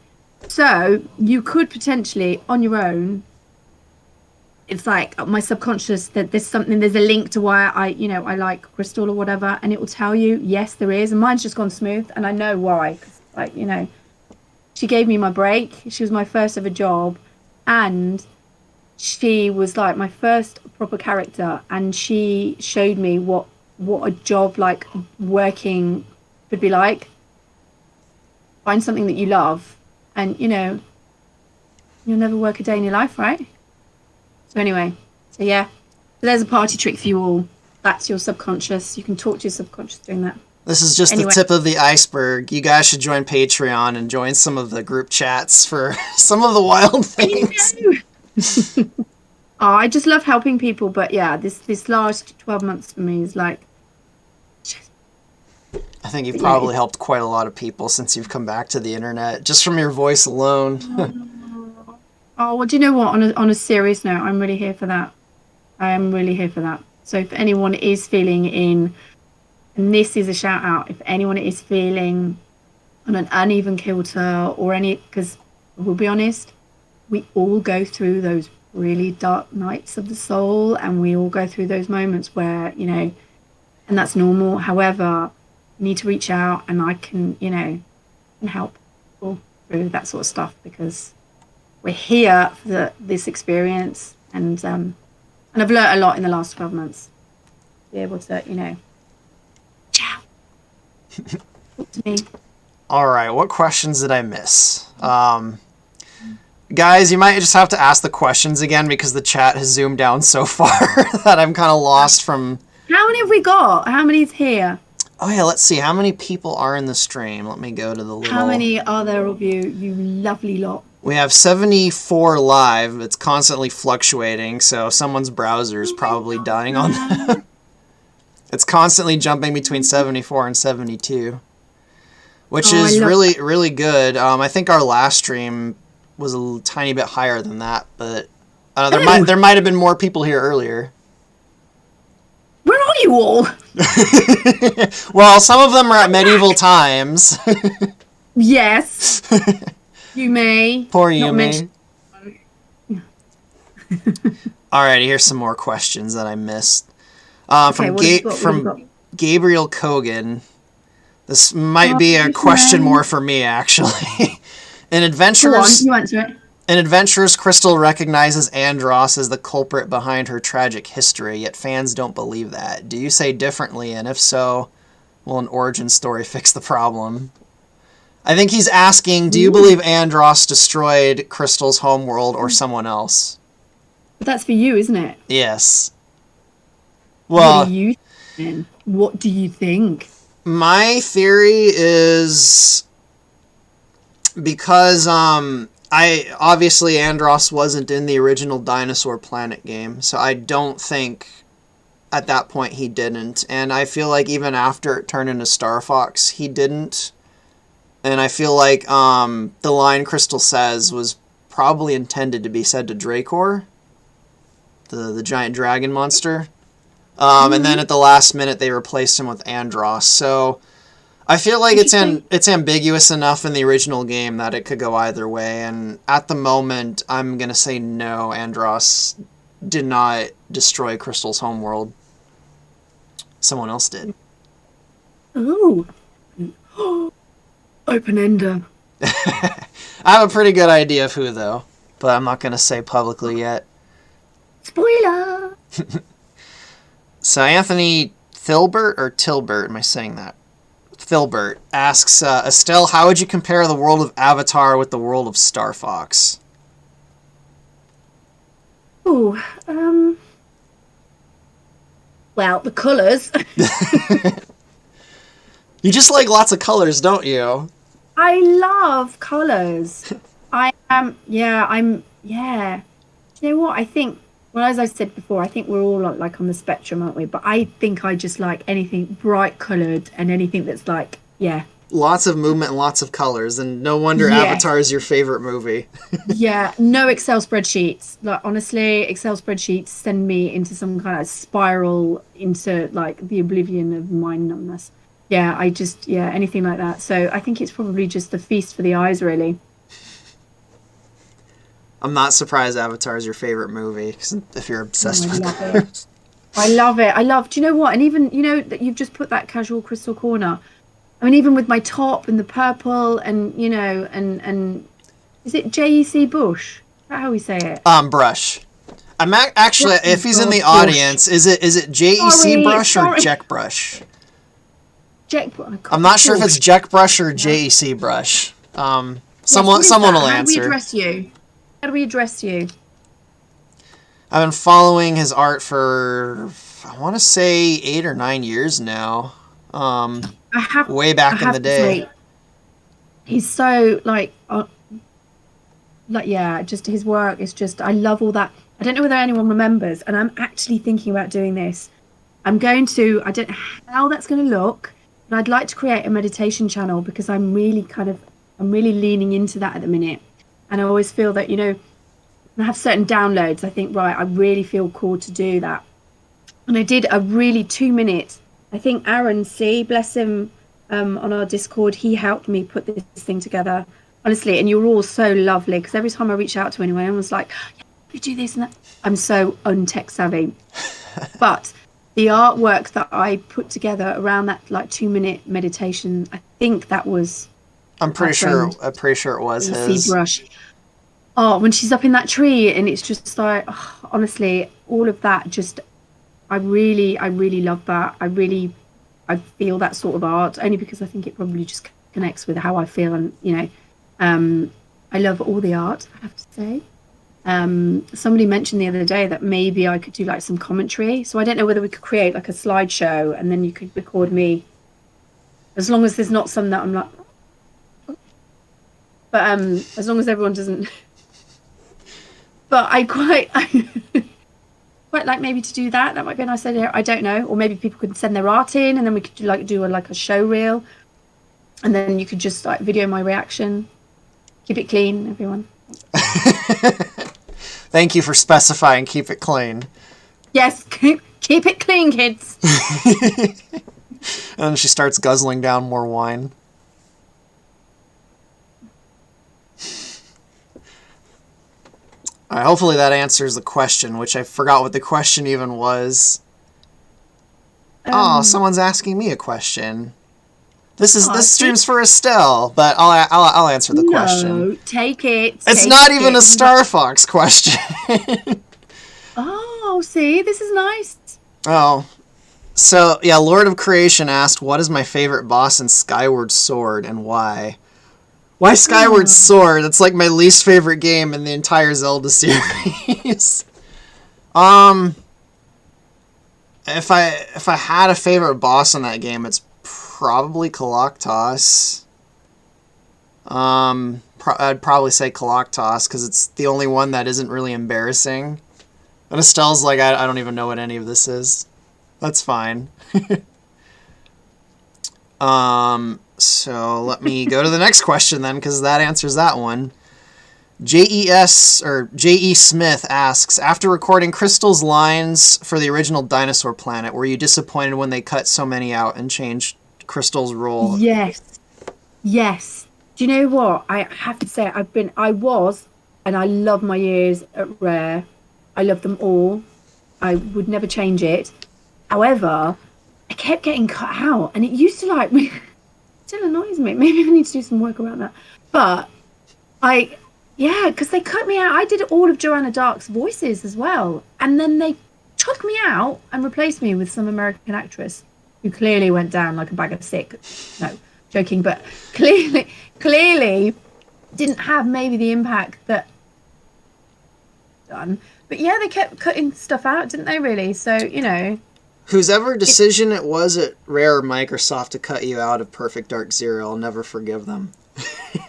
So you could potentially, on your own, it's like my subconscious, that there's a link to why I like crystal or whatever, and it will tell you, yes, there is. And mine's just gone smooth, and I know why. 'Cause, like, she gave me my break. She was my first ever job, and she was like my first proper character, and she showed me what a job like working could be like. Find something that you love, and you'll never work a day in your life, right? So anyway, so yeah, so there's a party trick for you all. That's your subconscious. You can talk to your subconscious doing that. This is just the tip of the iceberg. You guys should join Patreon and join some of the group chats for some of the wild things. Oh, I just love helping people, but yeah, this last 12 months for me is like... I think you've probably helped quite a lot of people since you've come back to the internet, just from your voice alone. Oh, well, do you know what? On a serious note, I'm really here for that. I am really here for that. So if anyone is feeling in, and this is a shout out, if anyone is feeling on an uneven kilter or any, because we'll be honest, we all go through those really dark nights of the soul, and we all go through those moments where, and that's normal. However, you need to reach out, and I can, can help people through that sort of stuff, because we're here for this experience, and I've learned a lot in the last 12 months. Be able to, ciao. Talk to me. All right, what questions did I miss? Guys, you might just have to ask the questions again, because the chat has zoomed down so far that I'm kind of lost from... How many have we got? How many is here? Oh yeah, let's see. How many people are in the stream? Let me go to the little... How many are there of you, you lovely lot? We have 74 live. It's constantly fluctuating, so someone's browser is probably dying on that. It's constantly jumping between 74 and 72, which is really, really good. I think our last stream was a tiny bit higher than that, but there might have been more people here earlier. Where are you all? Well, some of them are at medieval times. Yes. Yumi. Poor Yumi. Alrighty, here's some more questions that I missed. From Gabriel Kogan. This might be a question more for me, actually. In Adventurers, you answer it. In Adventurers, Krystal recognizes Andross as the culprit behind her tragic history, yet fans don't believe that. Do you say differently, and if so, will an origin story fix the problem? I think he's asking, do you believe Andross destroyed Krystal's homeworld or someone else? But that's for you, isn't it? Yes. Well, what do you think? My theory is because obviously Andross wasn't in the original Dinosaur Planet game, so I don't think at that point he didn't. And I feel like even after it turned into Star Fox, he didn't. And I feel like the line Krystal says was probably intended to be said to Dracor, the giant dragon monster. And then at the last minute they replaced him with Andross. So I feel like it's ambiguous enough in the original game that it could go either way. And at the moment, I'm going to say no, Andross did not destroy Krystal's homeworld. Someone else did. Ooh. Open-ender. I have a pretty good idea of who, though. But I'm not going to say publicly yet. Spoiler! So Anthony Thilbert, or Tilbert, am I saying that? Filbert asks, Estelle, how would you compare the world of Avatar with the world of Star Fox? Oh, well, the colours. You just like lots of colors, don't you? I love colours. Yeah. You know what? I think, well, as I said before, I think we're all like on the spectrum, aren't we? But I think I just like anything bright coloured and anything that's like, yeah. Lots of movement and lots of colors, and no wonder Avatar is your favorite movie. Yeah, no Excel spreadsheets. Like, honestly, Excel spreadsheets send me into some kind of spiral into like the oblivion of mind numbness. Yeah, anything like that. So I think it's probably just the feast for the eyes, really. I'm not surprised Avatar is your favorite movie, 'cause if you're obsessed with it. I love it. Do you know what? And even, you know, that you've just put that Casual Krystal Corner. I mean, even with my top and the purple and, you know, and is it JECbrush? Is that how we say it? Brush. I'm actually, if he's in the audience, is it JECbrush or JECbrush? JECbrush. I'm not sure if it's JECbrush or JECbrush. Someone will answer. How do we address you? I've been following his art for, I want to say 8 or 9 years now. Way back in the day. Say, he's so just his work is just, I love all that. I don't know whether anyone remembers, and I'm actually thinking about doing this. I don't know how that's going to look, but I'd like to create a meditation channel because I'm really leaning into that at the minute. And I always feel that, you know, when I have certain downloads, I think, right, I really feel called to do that. And I did a really 2-minute, I think Aaron C, bless him, on our Discord, he helped me put this thing together, honestly. And you're all so lovely, because every time I reach out to anyone, I was like, yeah, you do this and that. I'm so untech savvy. But the artwork that I put together around that like 2-minute meditation, I think that was... I'm pretty sure it was his. JECbrush. Oh, when she's up in that tree and it's just like, oh, honestly, all of that just, I really love that. I feel that sort of art only because I think it probably just connects with how I feel. And, you know, I love all the art, I have to say. Somebody mentioned the other day that maybe I could do like some commentary. So I don't know whether we could create like a slideshow and then you could record me, as long as there's not some that I'm like, but as long as everyone doesn't. But I quite like maybe to do that. That might be a nice idea. I don't know. Or maybe people could send their art in, and then we could do a show reel, and then you could just like video my reaction. Keep it clean, everyone. Thank you for specifying. Keep it clean. Yes, keep it clean, kids. And then she starts guzzling down more wine. All right, hopefully that answers the question, which I forgot what the question even was. Someone's asking me a question. This stream's for Estelle, but I'll answer the question. No, take it. It's not even a Star Fox question. Oh, see, this is nice. Oh, so yeah, Lord of Creation asked, "What is my favorite boss in Skyward Sword and why?" Why Skyward Sword? It's like my least favorite game in the entire Zelda series. If I had a favorite boss in that game, it's probably Kalaktos. I'd probably say Kalaktos because it's the only one that isn't really embarrassing. And Estelle's like, I don't even know what any of this is. That's fine. So let me go to the next question then, because that answers that one. J.E. Smith asks, after recording Crystal's lines for the original Dinosaur Planet, were you disappointed when they cut so many out and changed Crystal's role? Yes. Do you know what? I have to say, I was, and I love my years at Rare. I love them all. I would never change it. However, I kept getting cut out, and it used to like me. Still annoys me. Maybe I need to do some work around that. But because they cut me out. I did all of Joanna Dark's voices as well, and then they took me out and replaced me with some American actress. who clearly went down like a bag of sick. No, joking, but clearly didn't have maybe the impact that done. But yeah, they kept cutting stuff out, didn't they? Really? So whosever decision it was at Rare or Microsoft to cut you out of Perfect Dark Zero, I'll never forgive them.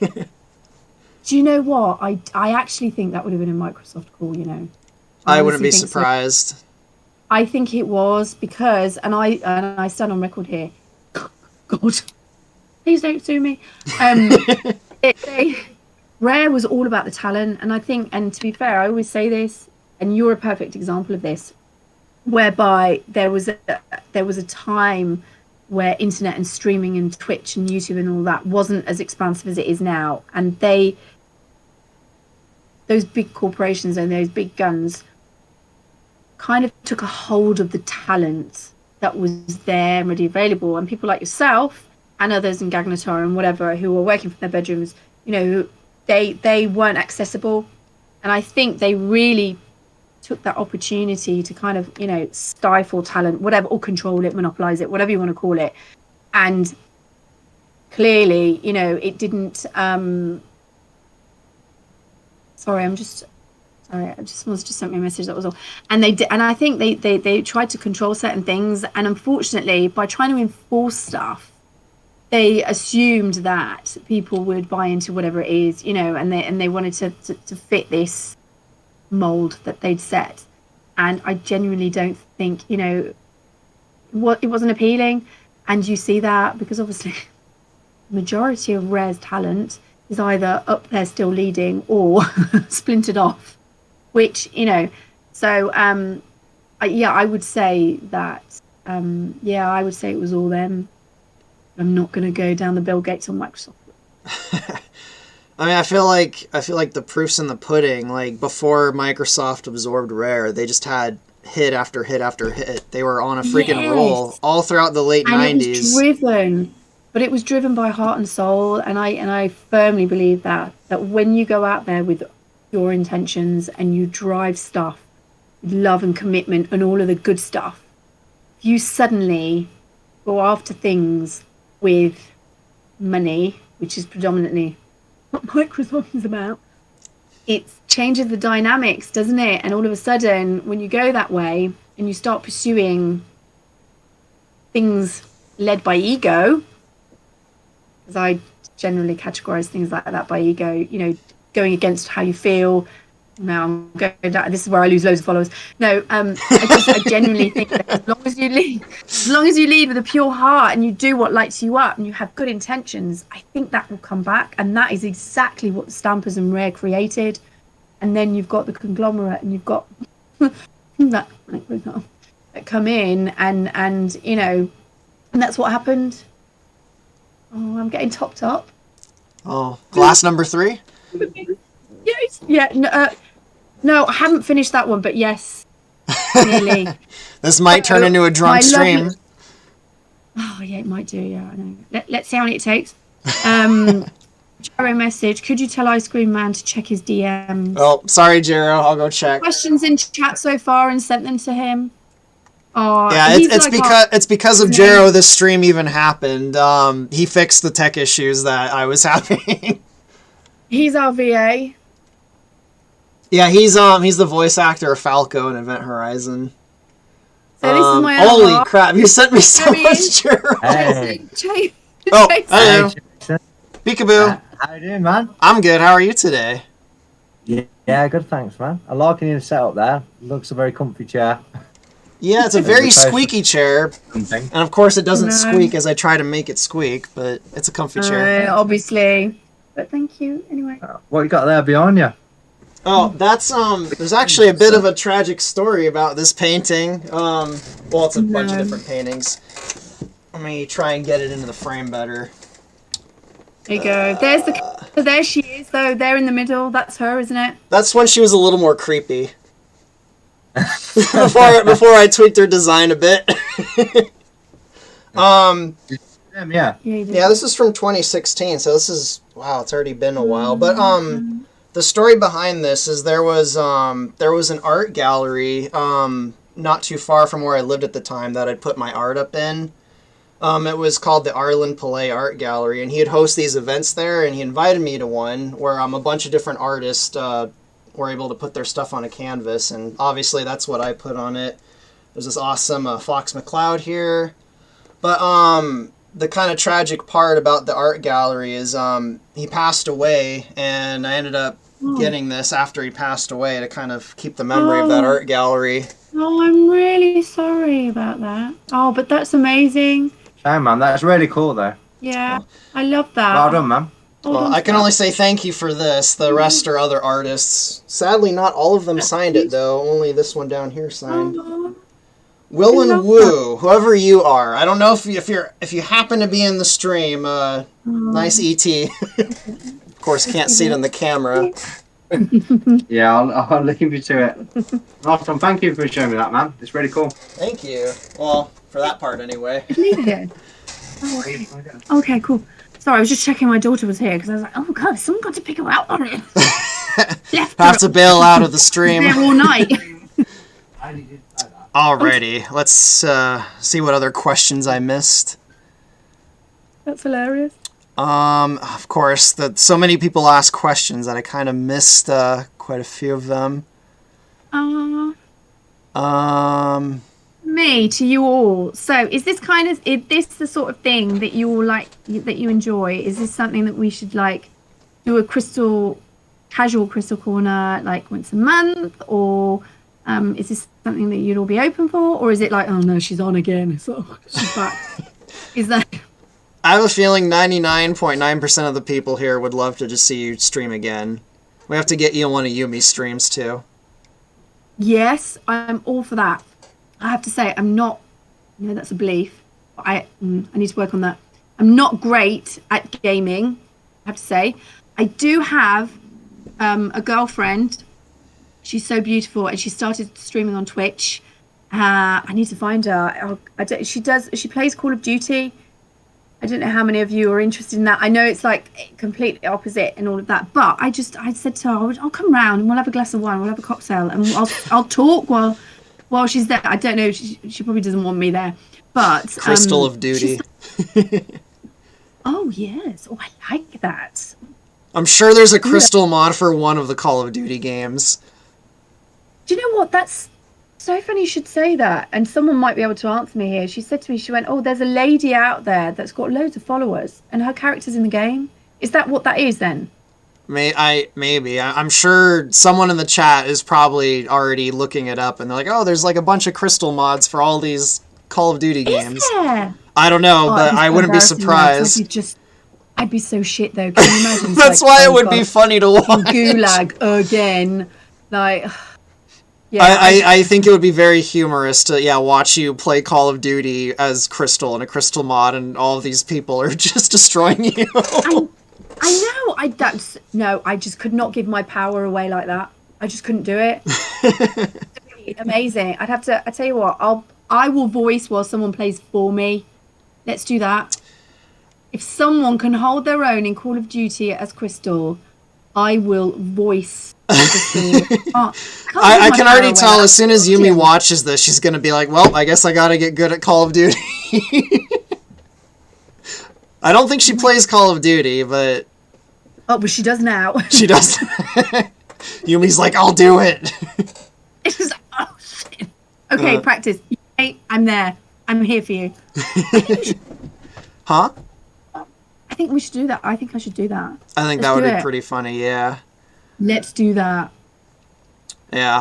Do you know what? I actually think that would have been a Microsoft call. I wouldn't be surprised. So. I think it was because, and I stand on record here. God, please don't sue me. Rare was all about the talent, and I think, and to be fair, I always say this, and you're a perfect example of this, whereby there was a time where internet and streaming and Twitch and YouTube and all that wasn't as expansive as it is now, and those big corporations and those big guns kind of took a hold of the talent that was there and ready available, and people like yourself and others in Gagnatar and whatever who were working from their bedrooms, they weren't accessible, and I think they really took that opportunity to kind of stifle talent, whatever, or control it, monopolize it, whatever you want to call it. And clearly it didn't someone's just sent me a message, that was all. And they did, and I think they tried to control certain things, and unfortunately by trying to enforce stuff, they assumed that people would buy into whatever it is, and they wanted to fit this mold that they'd set. And I genuinely don't think it wasn't appealing. And you see that because obviously the majority of Rare's talent is either up there still leading or splintered off, which so I would say that I would say it was all them. I'm not going to go down the Bill Gates on Microsoft. I mean, I feel like the proof's in the pudding. Like, before Microsoft absorbed Rare, they just had hit after hit after hit. They were on a freaking roll all throughout the late 90s. It was driven by heart and soul, and I firmly believe that when you go out there with your intentions and you drive stuff with love and commitment and all of the good stuff, you suddenly go after things with money, which is predominantly what Microsoft is about. It changes the dynamics, doesn't it? And all of a sudden, when you go that way and you start pursuing things led by ego, because I generally categorize things like that by ego, going against how you feel. No, I'm going down. This is where I lose loads of followers. No, I genuinely think that as long as you lead with a pure heart and you do what lights you up and you have good intentions, I think that will come back. And that is exactly what Stampers and Rare created. And then you've got the conglomerate, and you've got that come in, and and that's what happened. Oh, I'm getting topped up. Oh, glass number 3. Yes. Yeah. No, I haven't finished that one, but yes, nearly. This might turn into a drunk stream. Oh yeah, it might do. Yeah, I know. Let's see how many it takes. Jero message. Could you tell Ice Cream Man to check his DMs? Oh, sorry, Jero. I'll go check. Questions in chat so far, and sent them to him. Oh, yeah, it's because of Jero this stream even happened. He fixed the tech issues that I was having. He's our VA. Yeah, he's the voice actor of Falco in Event Horizon. So this is my holy crap! You sent me so much, Jero. Hey. Oh, hello. Peekaboo. How you doing, man? I'm good. How are you today? Yeah, good. Thanks, man. I'm liking your setup there. Looks a very comfy chair. Yeah, it's a very squeaky chair, and of course it doesn't squeak as I try to make it squeak, but it's a comfy chair. Obviously, but thank you anyway. What you got there behind you? Oh, that's there's actually a bit of a tragic story about this painting. Well, it's a bunch of different paintings. Let me try and get it into the frame better. There you go. There's there she is though. There in the middle. That's her, isn't it? That's when she was a little more creepy. before I tweaked her design a bit. Yeah, this is from 2016, so this is wow, it's already been a while. But the story behind this is there was an art gallery not too far from where I lived at the time that I'd put my art up in, It was called the Arlen Palais Art Gallery, and he'd host these events there, and he invited me to one where a bunch of different artists were able to put their stuff on a canvas, and obviously that's what I put on it. There's this awesome Fox McCloud here. But the kind of tragic part about the art gallery is he passed away, and I ended up getting this after he passed away to kind of keep the memory of that art gallery. Oh, I'm really sorry about that. Oh, but that's amazing. Hey, man, that's really cool, though. Yeah, I love that. Well done, man. Well, I can only say thank you for this. The rest are other artists. Sadly, not all of them signed it, though. Only this one down here signed. Will and Woo, whoever you are. I don't know if you happen to be in the stream. Nice ET. Of course, can't see it on the camera. Yeah, I'll leave you to it. Awesome, thank you for showing me that, man. It's really cool. Thank you. Well, for that part, anyway. Oh, okay. Okay, cool. Sorry, I was just checking my daughter was here because I was like, oh god, someone got to pick her out on it. Have to bail out of the stream. There all night. Alrighty, let's see what other questions I missed. That's hilarious. Of course, so many people ask questions that I kind of missed quite a few of them. Me to you all. So, is this the sort of thing that you all like, that you enjoy? Is this something that we should like do a casual crystal corner like once a month, or is this something that you'd all be open for, or is it like, oh no, she's on again, so she's back? Is that? I have a feeling 99.9% of the people here would love to just see you stream again. We have to get you on one of Yumi's streams too. Yes, I'm all for that. I have to say, I'm not. No, that's a belief. I need to work on that. I'm not great at gaming, I have to say. I do have a girlfriend. She's so beautiful, and she started streaming on Twitch. I need to find her. She plays Call of Duty. I don't know how many of you are interested in that. I know it's like completely opposite and all of that, but I said to her, I'll come round and we'll have a glass of wine, we'll have a cocktail, and I'll talk while she's there. I don't know, she probably doesn't want me there, but Crystal of Duty. Oh yes, oh I like that. I'm sure there's a crystal mod for one of the Call of Duty games. Do you know what? That's so funny you should say that, and someone might be able to answer me here. She said to me, she went, oh, there's a lady out there that's got loads of followers and her character's in the game. Is that what that is then? Maybe. I'm sure someone in the chat is probably already looking it up, and they're like, oh, there's like a bunch of crystal mods for all these Call of Duty games. Is there? I don't know, but I wouldn't be surprised. I'd be so shit though. Can you imagine? That's like, why it would be funny to watch. Gulag again. Like... Yeah, I think it would be very humorous to watch you play Call of Duty as Crystal in a Crystal mod, and all of these people are just destroying you. I know. I just could not give my power away like that. I just couldn't do it. Amazing. I tell you what. I will voice while someone plays for me. Let's do that. If someone can hold their own in Call of Duty as Crystal, I will voice. I can already tell as soon as Yumi watches this, she's going to be like, well, I guess I got to get good at Call of Duty. I don't think she plays Call of Duty, but... Oh, but she does now. She does. Yumi's like, I'll do it. It's just, oh, shit. Okay, practice. Hey, I'm there. I'm here for you. Huh? I think we should do that. I think I should do that. I think that would be pretty funny, yeah. Let's do that. Yeah,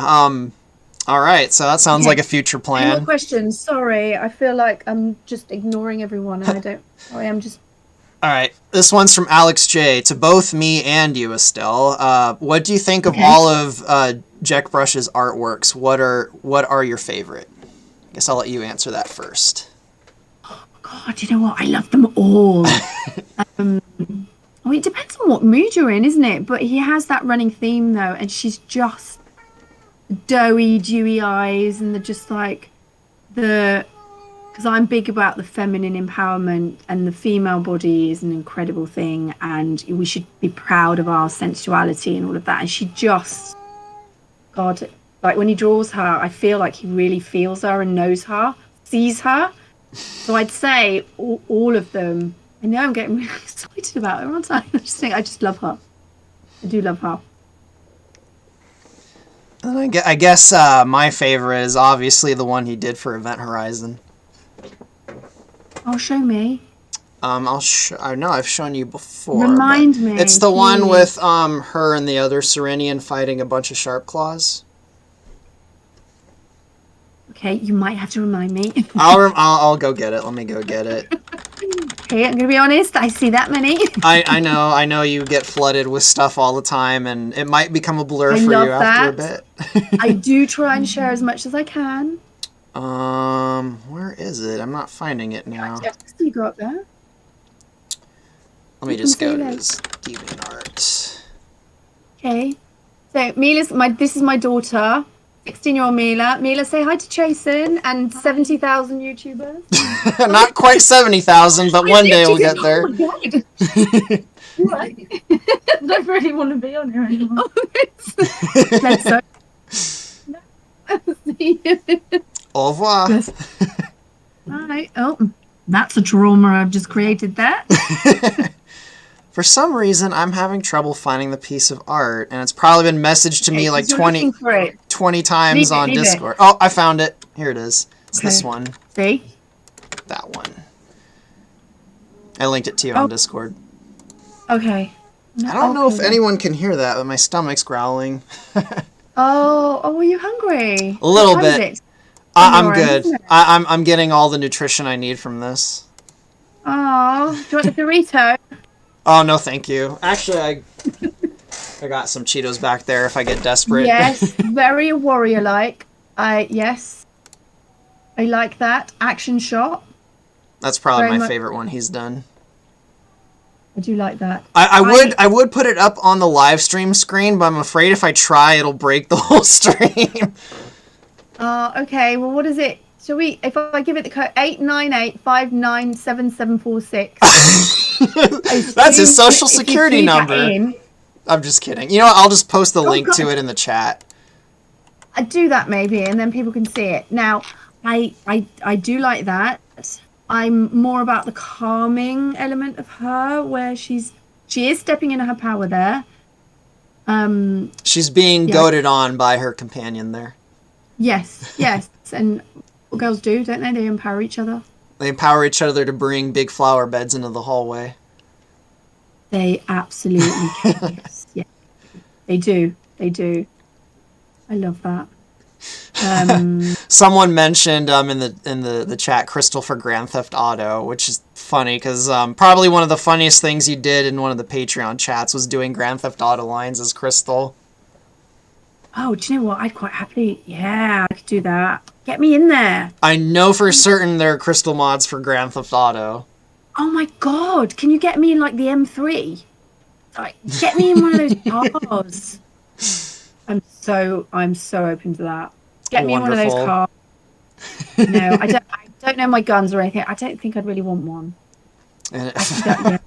all right, so that sounds like a future plan. Any more questions? Sorry, I feel like I'm just ignoring everyone, and I'm just... All right, this one's from Alex J. To both me and you, Estelle. What do you think of all of JECbrush's artworks? What are your favorite? I guess I'll let you answer that first. Oh, God, you know what? I love them all. It depends on what mood you're in, isn't it? But he has that running theme, though, and she's just doughy, dewy eyes, and they're just like because I'm big about the feminine empowerment, and the female body is an incredible thing, and we should be proud of our sensuality and all of that. And she just, God, like when he draws her, I feel like he really feels her and knows her, sees her, So I'd say all of them. I know I'm getting really excited about it, aren't I? I just love her. I do love her. And I guess my favorite is obviously the one he did for Event Horizon. Oh, show me. I know I've shown you before. Remind me. It's the one with her and the other Serenian fighting a bunch of sharp claws. Okay, you might have to remind me. I'll go get it. Let me go get it. Okay, I'm gonna be honest. I see that many. I know you get flooded with stuff all the time, and it might become a blur for you after a bit. I do try and share as much as I can. Where is it? I'm not finding it now. You go up there. Let me just go to his DeviantArt. Okay. So this is my daughter, 16-year-old Mila. Mila, say hi to Chasen and 70,000 YouTubers. Not quite 70,000, but one day we'll get there. Oh my God. I don't really want to be on here anymore. Let's go. Au revoir. Yes. All right. Oh, that's a trauma I've just created there. For some reason, I'm having trouble finding the piece of art, and it's probably been messaged to me like 20 times on Discord. Oh, I found it. Here it is. It's this one. See? That one. I linked it to you on Discord. Okay. I don't know if anyone can hear that, but my stomach's growling. Oh, are you hungry? A little bit. I'm good. I'm getting all the nutrition I need from this. Oh, do you want a burrito? Oh, no, thank you. Actually, I got some Cheetos back there if I get desperate. Yes, very warrior-like. Yes. I like that. Action shot. That's probably my favorite one he's done. I do like that. I would put it up on the live stream screen, but I'm afraid if I try, it'll break the whole stream. Okay. Well, what is it? Shall we? If I give it the code 898597746. That's his social security number. I'm just kidding. You know what? I'll just post the link to it in the chat. I'd do that maybe, and then people can see it. Now, I do like that. I'm more about the calming element of her, where she is stepping into her power there. She's being goaded on by her companion there. Yes, and what girls do, don't they? They empower each other. They empower each other to bring big flower beds into the hallway. They absolutely can. Yes, yeah, they do. I love that. Someone mentioned in the chat Krystal for Grand Theft Auto, which is funny because probably one of the funniest things you did in one of the Patreon chats was doing Grand Theft Auto lines as Krystal. Oh, do you know what? I'd quite happily. Yeah, I could do that. Get me in there. I know for certain there are Krystal mods for Grand Theft Auto. Oh my God! Can you get me in like the M3? Like, get me in one of those cars. I'm so open to that. Get me in one of those cars. No, I don't know my guns or anything. I don't think I'd really want one. I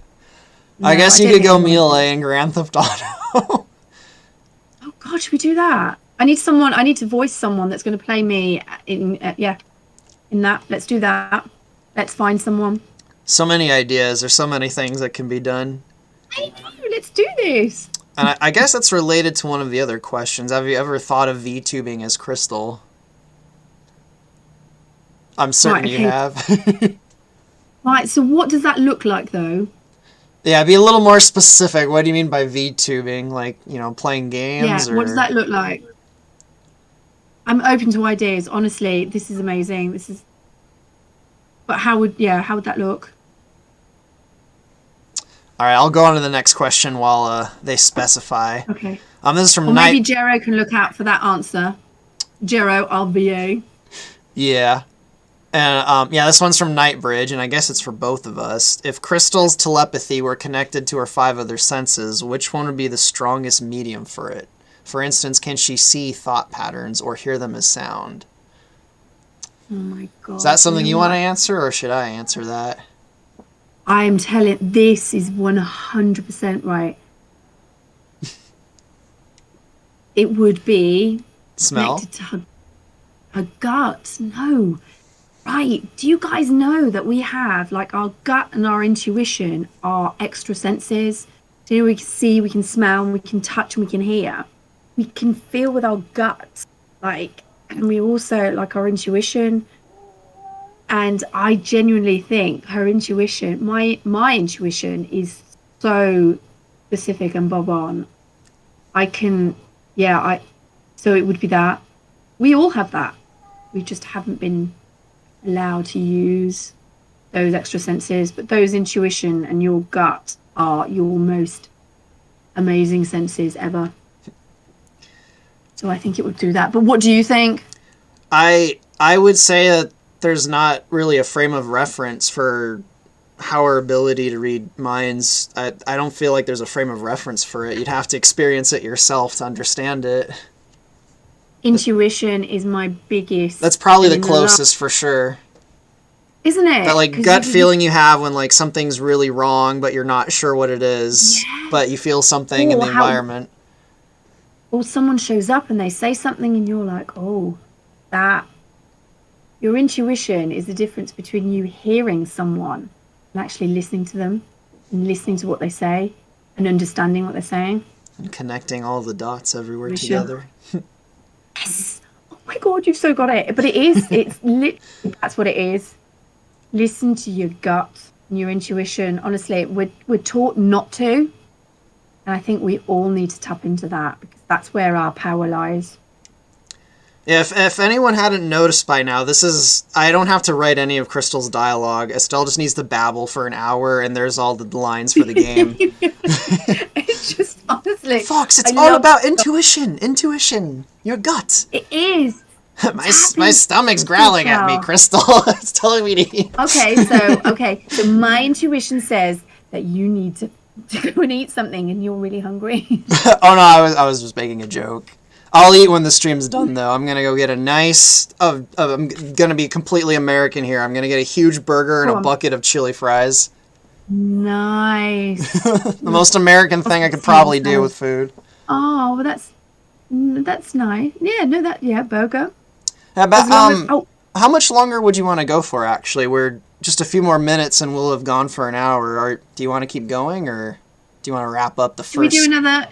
guess you could go melee in Grand Theft Auto. Oh God, should we do that? I need to voice someone that's going to play me in that. Let's do that. Let's find someone. So many ideas. There's so many things that can be done. I know. Let's do this. And I guess that's related to one of the other questions. Have you ever thought of VTubing as Krystal? I'm certain you have. Right, so what does that look like, though? Yeah, be a little more specific. What do you mean by VTubing? Like, playing games? Yeah, what does that look like? I'm open to ideas. Honestly, this is amazing. But how would that look? All right, I'll go on to the next question while they specify. Okay. This is from or maybe Jero can look out for that answer. Jero, our VA. Yeah. And this one's from Nightbridge, and I guess it's for both of us. If Krystal's telepathy were connected to her 5 other senses, which one would be the strongest medium for it? For instance, can she see thought patterns or hear them as sound? Oh my God. Is that something you want to answer, or should I answer that? I'm telling, this is 100% right. It would be smell connected to her gut. No, Right. Do you guys know that we have like our gut and our intuition are extra senses? So, we can see, we can smell, we can touch, and we can hear. We can feel with our guts, like, and we also like our intuition. And I genuinely think her intuition, my intuition is so specific and bob on. I can, yeah, so it would be that. We all have that. We just haven't been allowed to use those extra senses, but those intuition and your gut are your most amazing senses ever. So I think it would do that. But what do you think? I would say that there's not really a frame of reference for our ability to read minds. I don't feel like there's a frame of reference for it. You'd have to experience it yourself to understand it. Intuition is my biggest. That's probably the closest for sure. Isn't it? That like gut feeling you have when like something's really wrong, but you're not sure what it is, but you feel something in the environment. Or someone shows up and they say something and you're like, oh, that. Your intuition is the difference between you hearing someone and actually listening to them and listening to what they say and understanding what they're saying. And connecting all the dots everywhere together. Yes. Oh my God, you've so got it. But it is, that's what it is. Listen to your gut and your intuition. Honestly, we're taught not to. And I think we all need to tap into that because that's where our power lies. If anyone hadn't noticed by now, I don't have to write any of Krystal's dialogue. Estelle just needs to babble for an hour and there's all the lines for the game. It's just, honestly. Fox, it's all about intuition. Intuition. Your gut. It is. My stomach's growling at me, Krystal. It's telling me to eat. So my intuition says that you need to go and eat something and you're really hungry. Oh no, I was just making a joke. I'll eat when the stream's done, though. I'm gonna go get a nice. I'm gonna be completely American here. I'm gonna get a huge burger and a bucket of chili fries. Nice. The most American thing I could probably do with food. Oh, well, that's nice. Yeah, burger. How much longer would you want to go for? Actually, we're just a few more minutes and we'll have gone for an hour. Or do you want to keep going, or do you want to wrap up the first? Should we do another?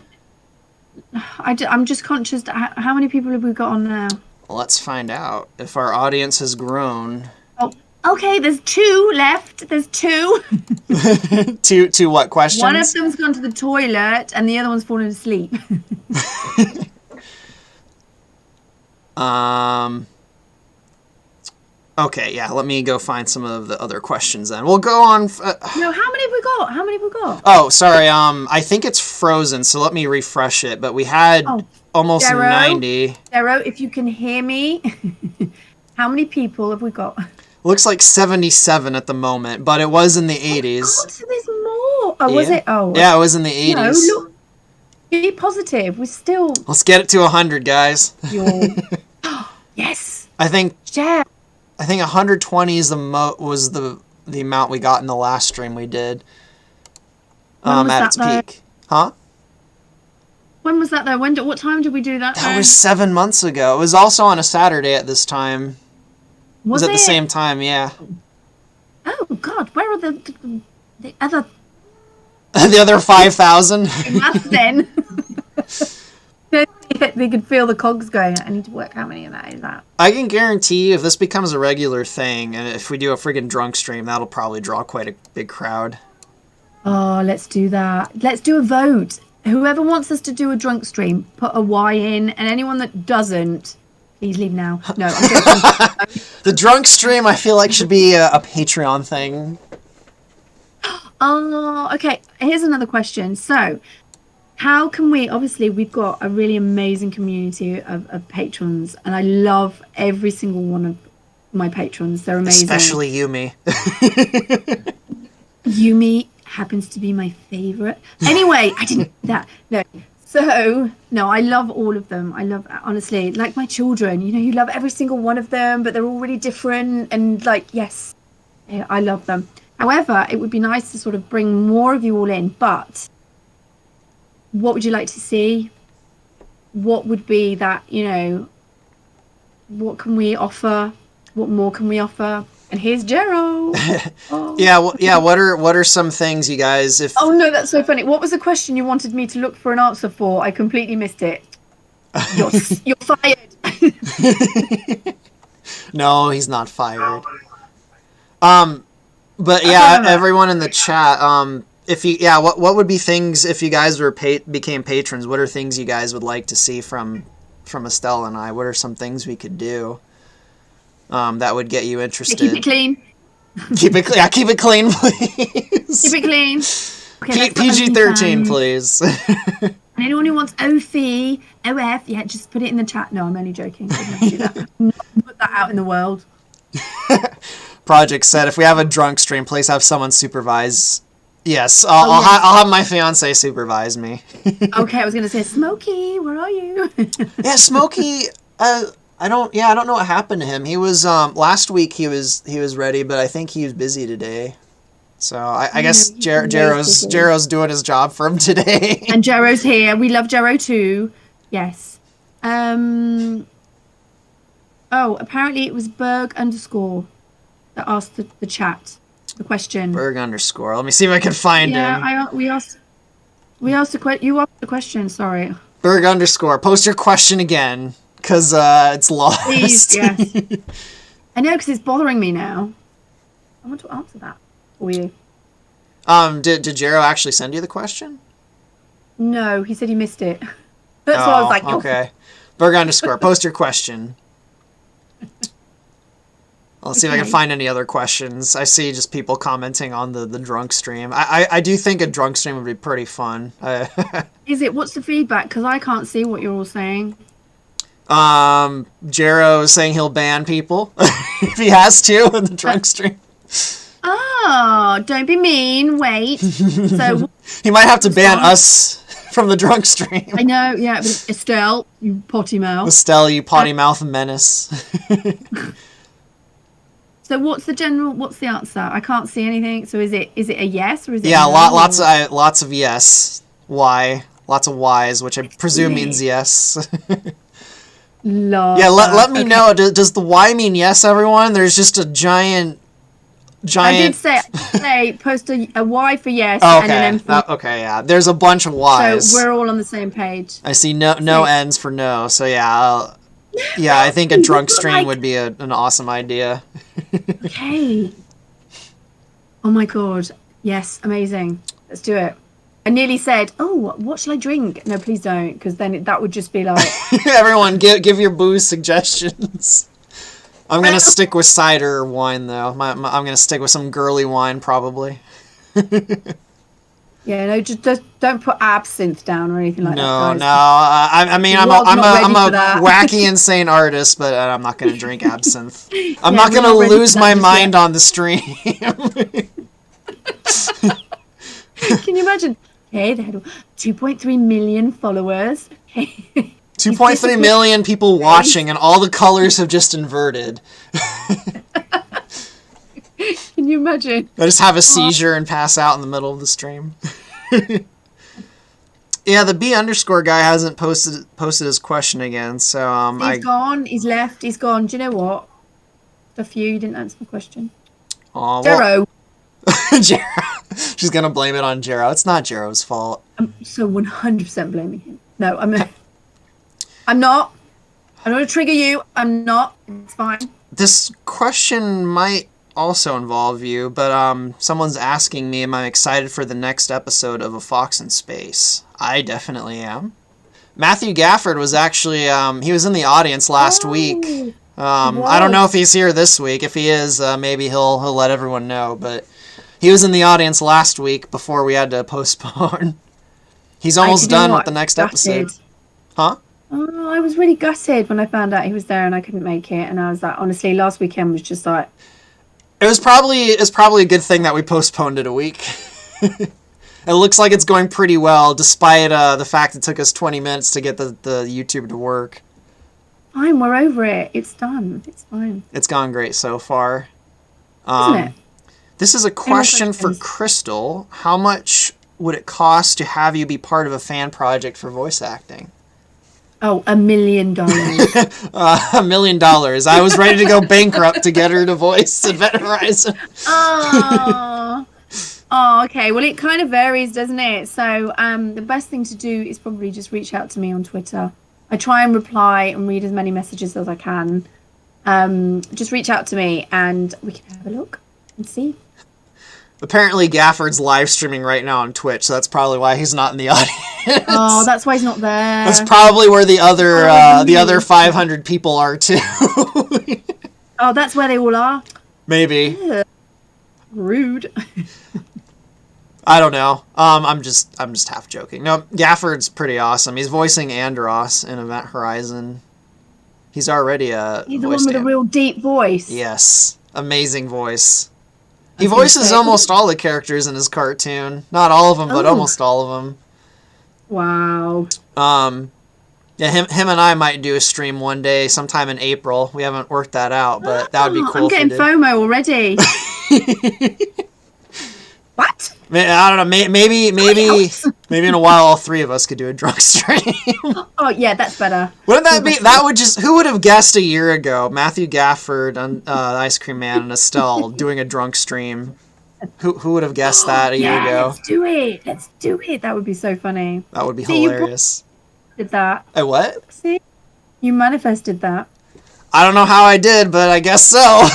I'm just conscious. How many people have we got on now? Let's find out if our audience has grown. Oh, okay. There's 2 left. There's 2. Two what questions? One of them's gone to the toilet, and the other one's fallen asleep. Okay, yeah, let me go find some of the other questions then. We'll go on... No, how many have we got? Oh, sorry, I think it's frozen, so let me refresh it, but we had almost Darrow, 90. Darrow, if you can hear me, how many people have we got? Looks like 77 at the moment, but it was in the 80s. Oh, God, so there's more. Oh, was it? Oh. Yeah, it was in the 80s. No, look. Be positive. We're still... Let's get it to 100, guys. Yes. I think... Yeah. I think 120 is was the amount we got in the last stream we did. At its peak. Huh? When was that though? What time did we do that? That was 7 months ago. It was also on a Saturday at this time. Was it? At the same time, yeah. Oh God, where are the other? The other 5,000. Then. They could feel the cogs going. I need to work how many of that is that. I can guarantee if this becomes a regular thing, and if we do a friggin' drunk stream, that'll probably draw quite a big crowd. Oh, let's do that. Let's do a vote. Whoever wants us to do a drunk stream, put a Y in, and anyone that doesn't, please leave now. No, I'm joking. The drunk stream, I feel like, should be a Patreon thing. Oh, okay. Here's another question. So, how can we, obviously, we've got a really amazing community of patrons, and I love every single one of my patrons. They're amazing. Especially Yumi. Yumi happens to be my favorite. Anyway, I didn't that. No. So, no, I love all of them. I love, honestly, like my children, you love every single one of them, but they're all really different. And yes, yeah, I love them. However, it would be nice to sort of bring more of you all in, but what would you like to see? What would be that, what can we offer? what more can we offer? And here's Jero. Oh. Yeah. What are some things you guys? If oh no, that's so funny. What was the question you wanted me to look for an answer for? I completely missed it. You're fired. No, he's not fired. But yeah, everyone in the chat. What would be things if you guys became patrons? What are things you guys would like to see from Estelle and I? What are some things we could do? That would get you interested. Keep it clean. Keep it clean, please. Keep it clean. Okay, PG-13, please. And anyone who wants OC, OF, yeah, just put it in the chat. No, I'm only joking. I would never do that. Put that out in the world. Project said, if we have a drunk stream, please have someone supervise. Yes, I'll have my fiance supervise me. Okay, I was gonna say, Smokey, where are you? Yeah, Smokey. I don't know what happened to him. He was last week. He was ready, but I think he was busy today. So I guess Jero's doing his job for him today. And Jero's here. We love Jero too. Yes. Oh, apparently it was Berg _ that asked the chat the question. Berg _ Let me see if I can find him. Yeah, we asked you asked the question. Sorry. Berg _ Post your question again. Because it's lost. Please, yes. I know, because it's bothering me now. I want to answer that for you. Did Jero actually send you the question? No, he said he missed it. That's why I was like, okay. Berg _ Post your question. Let's see if I can find any other questions. I see just people commenting on the drunk stream. I do think a drunk stream would be pretty fun. Is it? What's the feedback? Because I can't see what you're all saying. Jero is saying he'll ban people if he has to in the drunk stream. Oh, don't be mean. Wait. So he might have to ban us from the drunk stream. I know, yeah. But Estelle, you potty mouth. Estelle, you potty mouth menace. So what's the answer? I can't see anything. So is it a yes or is it yeah, no? lots of yes. Why? Lots of Y's, which I presume means yes. Love yeah, let me know. Does the Y mean yes, everyone? There's just a giant. I did say post a Y for yes oh, okay. and an M for okay, yeah. There's a bunch of Y's. So we're all on the same page. I see no N's for no. So yeah, I think a drunk stream would be an awesome idea. Okay. Oh my god. Yes, amazing. Let's do it. I nearly said, "Oh, what shall I drink?" No, please don't, because then that would just be like. Everyone, give your booze suggestions. I'm gonna stick with cider or wine though. I'm gonna stick with some girly wine probably. Yeah, no, just don't put absinthe down or anything like that. No. I mean, I'm a wacky, insane artist, but I'm not gonna drink absinthe. I'm not gonna lose my mind on the stream. Can you imagine? Okay, they had 2.3 million followers. Okay. 2.3 million people watching, and all the colors have just inverted. Can you imagine? I just have a seizure and pass out in the middle of the stream. Yeah, the B _ guy hasn't posted his question again, so he's gone. He's left. He's gone. Do you know what? A few. You didn't answer my question. Oh, Jero. Jero. She's gonna blame it on Jero. It's not Jero's fault. I'm so 100% blaming him. No, I'm not. I don't want to trigger you. I'm not. It's fine. This question might also involve you, but someone's asking me, am I excited for the next episode of A Fox in Space? I definitely am. Matthew Gafford was actually, he was in the audience last week. I don't know if he's here this week. If he is, maybe he'll let everyone know, but he was in the audience last week before we had to postpone. He's almost done with the next episode. Huh? Oh, I was really gutted when I found out he was there and I couldn't make it. And I was like, honestly, last weekend was just like... It was probably a good thing that we postponed it a week. It looks like it's going pretty well, despite the fact it took us 20 minutes to get the YouTube to work. Fine, we're over it. It's done. It's fine. It's gone great so far. Isn't it? This is a question for Krystal. How much would it cost to have you be part of a fan project for voice acting? Oh, $1 million. $1 million. I was ready to go bankrupt to get her to voice Event Horizon. Oh. Oh, okay. Well, it kind of varies, doesn't it? So, the best thing to do is probably just reach out to me on Twitter. I try and reply and read as many messages as I can. Just reach out to me and we can have a look and see. Apparently, Gafford's live streaming right now on Twitch, so that's probably why he's not in the audience. Oh, that's why he's not there. That's probably where the other 500 people are too. Oh, that's where they all are. Maybe. Ugh. Rude. I don't know. I'm just half joking. No, Gafford's pretty awesome. He's voicing Andros in Event Horizon. He's already a He's the one with a real deep voice. Yes. Amazing voice. He voices almost all the characters in his cartoon. Not all of them, but almost all of them. Wow. Yeah, him and I might do a stream one day, sometime in April. We haven't worked that out, but that would be cool. I'm getting FOMO already. What? I don't know. Maybe in a while, all three of us could do a drunk stream. Oh yeah, that's better. Wouldn't that be? That would just. Who would have guessed a year ago? Matthew Gafford, Ice Cream Man, and Estelle doing a drunk stream. Who would have guessed that a year ago? Let's do it. Let's do it. That would be so funny. That would be hilarious. You did that? I what? See, you manifested that. I don't know how I did, but I guess so.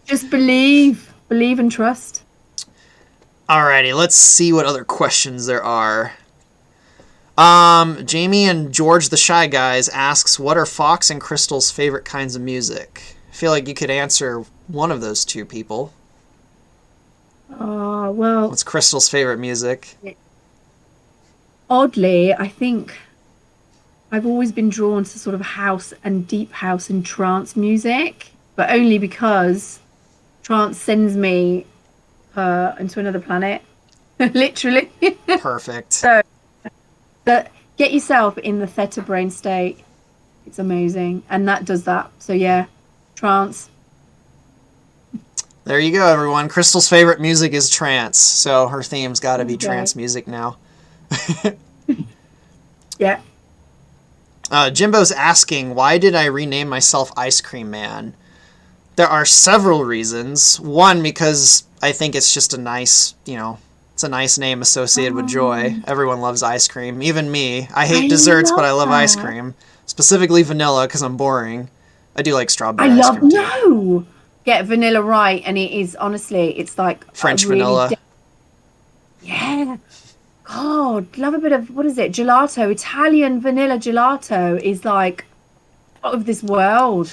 Just believe and trust. Alrighty, let's see what other questions there are. Jamie and George the Shy Guys asks, what are Fox and Crystal's favorite kinds of music? I feel like you could answer one of those two people. Well... What's Crystal's favorite music? Oddly, I think I've always been drawn to sort of house and deep house and trance music, but only because trance sends me into another planet, literally. Perfect. So, get yourself in the theta brain state. It's amazing, and that does that. So yeah, trance. There you go, everyone. Crystal's favorite music is trance, so her theme's got to be trance music now. Yeah. Jimbo's asking, why did I rename myself Ice Cream Man? There are several reasons. One, because I think it's just a nice, it's a nice name associated with joy. Everyone loves ice cream, even me. I hate desserts, but I love ice cream. Specifically vanilla, because I'm boring. I do like strawberry ice cream too. No! Get vanilla right, and it is, honestly, it's like... French vanilla. Yeah. God, love a bit of, what is it? Gelato. Italian vanilla gelato is like out of this world.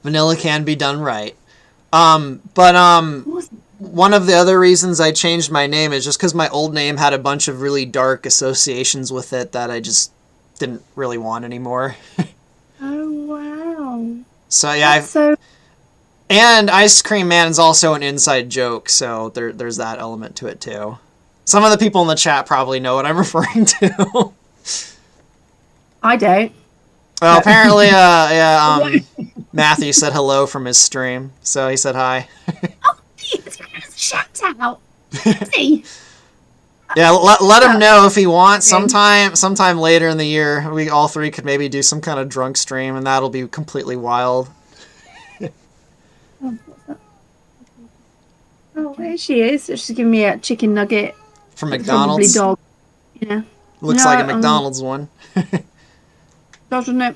Vanilla can be done right. One of the other reasons I changed my name is just because my old name had a bunch of really dark associations with it that I just didn't really want anymore. Oh, wow. So, yeah. And Ice Cream Man is also an inside joke, so there's that element to it, too. Some of the people in the chat probably know what I'm referring to. I don't. Well, apparently, Matthew said hello from his stream, so he said hi. Oh, it's a shout out. See? Yeah, let him know if he wants. Sometime later in the year, we all three could maybe do some kind of drunk stream, and that'll be completely wild. Oh, there she is. She's giving me a chicken nugget. From McDonald's? Dog. Yeah. Looks like a McDonald's one. Doesn't it?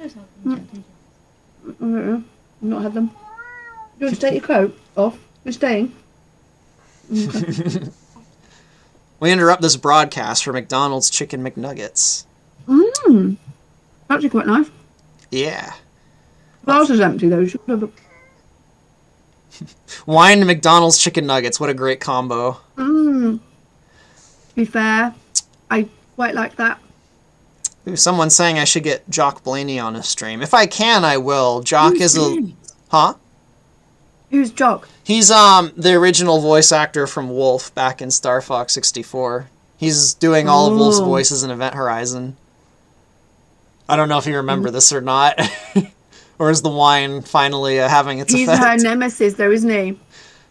I've not had them. You want to take your coat off? You're staying? Okay. We interrupt this broadcast for McDonald's Chicken McNuggets. Actually quite nice. Yeah. The house is empty though. You should have Wine and McDonald's Chicken Nuggets. What a great combo. To be fair, I quite like that. Ooh, someone's saying I should get Jock Blaney on a stream. If I can, I will. Jock is a... Huh? Who's Jock? He's the original voice actor from Wolf back in Star Fox 64. He's doing all of Wolf's voices in Event Horizon. I don't know if you remember this or not. Or is the wine finally having its effect? He's her nemesis though, isn't he?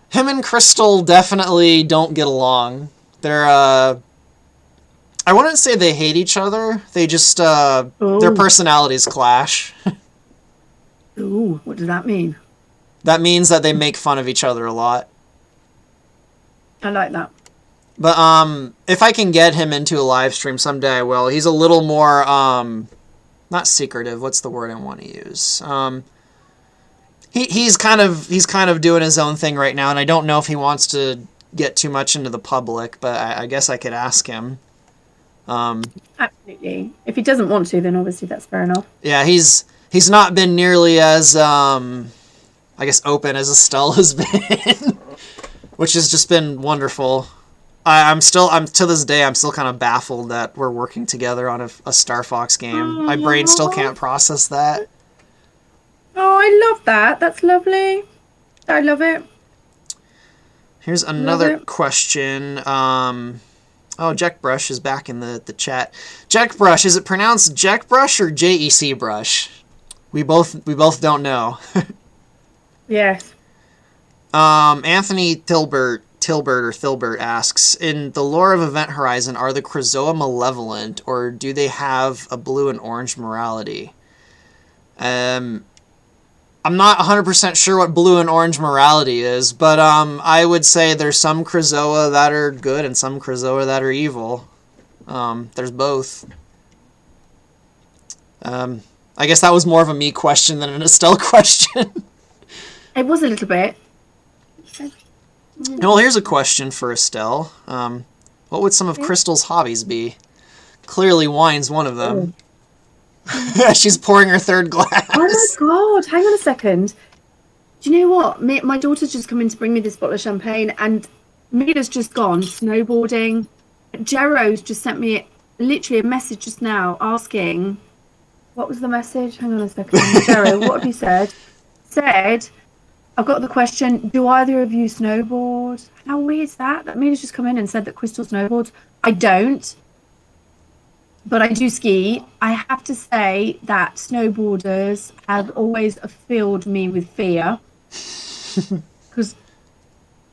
Him and Crystal definitely don't get along. They're, I I wouldn't say they hate each other. They just, their personalities clash. Ooh, what does that mean? That means that they make fun of each other a lot. I like that. But, if I can get him into a live stream someday, I will. He's a little more, not secretive. What's the word I want to use? He's kind of doing his own thing right now, and I don't know if he wants to get too much into the public, but I guess I could ask him. Absolutely. If he doesn't want to, then obviously that's fair enough. Yeah, he's not been nearly as I guess open as Estelle has been, which has just been wonderful. I'm to this day I'm still kind of baffled that we're working together on a Star Fox game. My brain still can't process that. Oh, I love that. That's lovely. I love it. Here's another question. Oh, JECbrush is back in the chat. JECbrush, is it pronounced JECbrush or JECbrush? We both don't know. Yes. Anthony Tilbert asks, in the lore of Event Horizon, are the Krazoa malevolent, or do they have a blue and orange morality? I'm not 100% sure what blue and orange morality is, but I would say there's some Krazoa that are good and some Krazoa that are evil. There's both. I guess that was more of a me question than an Estelle question. It was a little bit. Well, here's a question for Estelle. What would some of Krystal's hobbies be? Clearly wine's one of them. She's pouring her third glass. Oh my god, hang on a second. Do you know what? My daughter's just come in to bring me this bottle of champagne, and Mila's just gone snowboarding. Jero's just sent me literally a message just now asking, what was the message? Hang on a second. Jero, what have you said? Said, I've got the question, do either of you snowboard? How weird is that? That Mila's just come in and said that Krystal snowboards. I don't. But I do ski. I have to say that snowboarders have always filled me with fear. Because,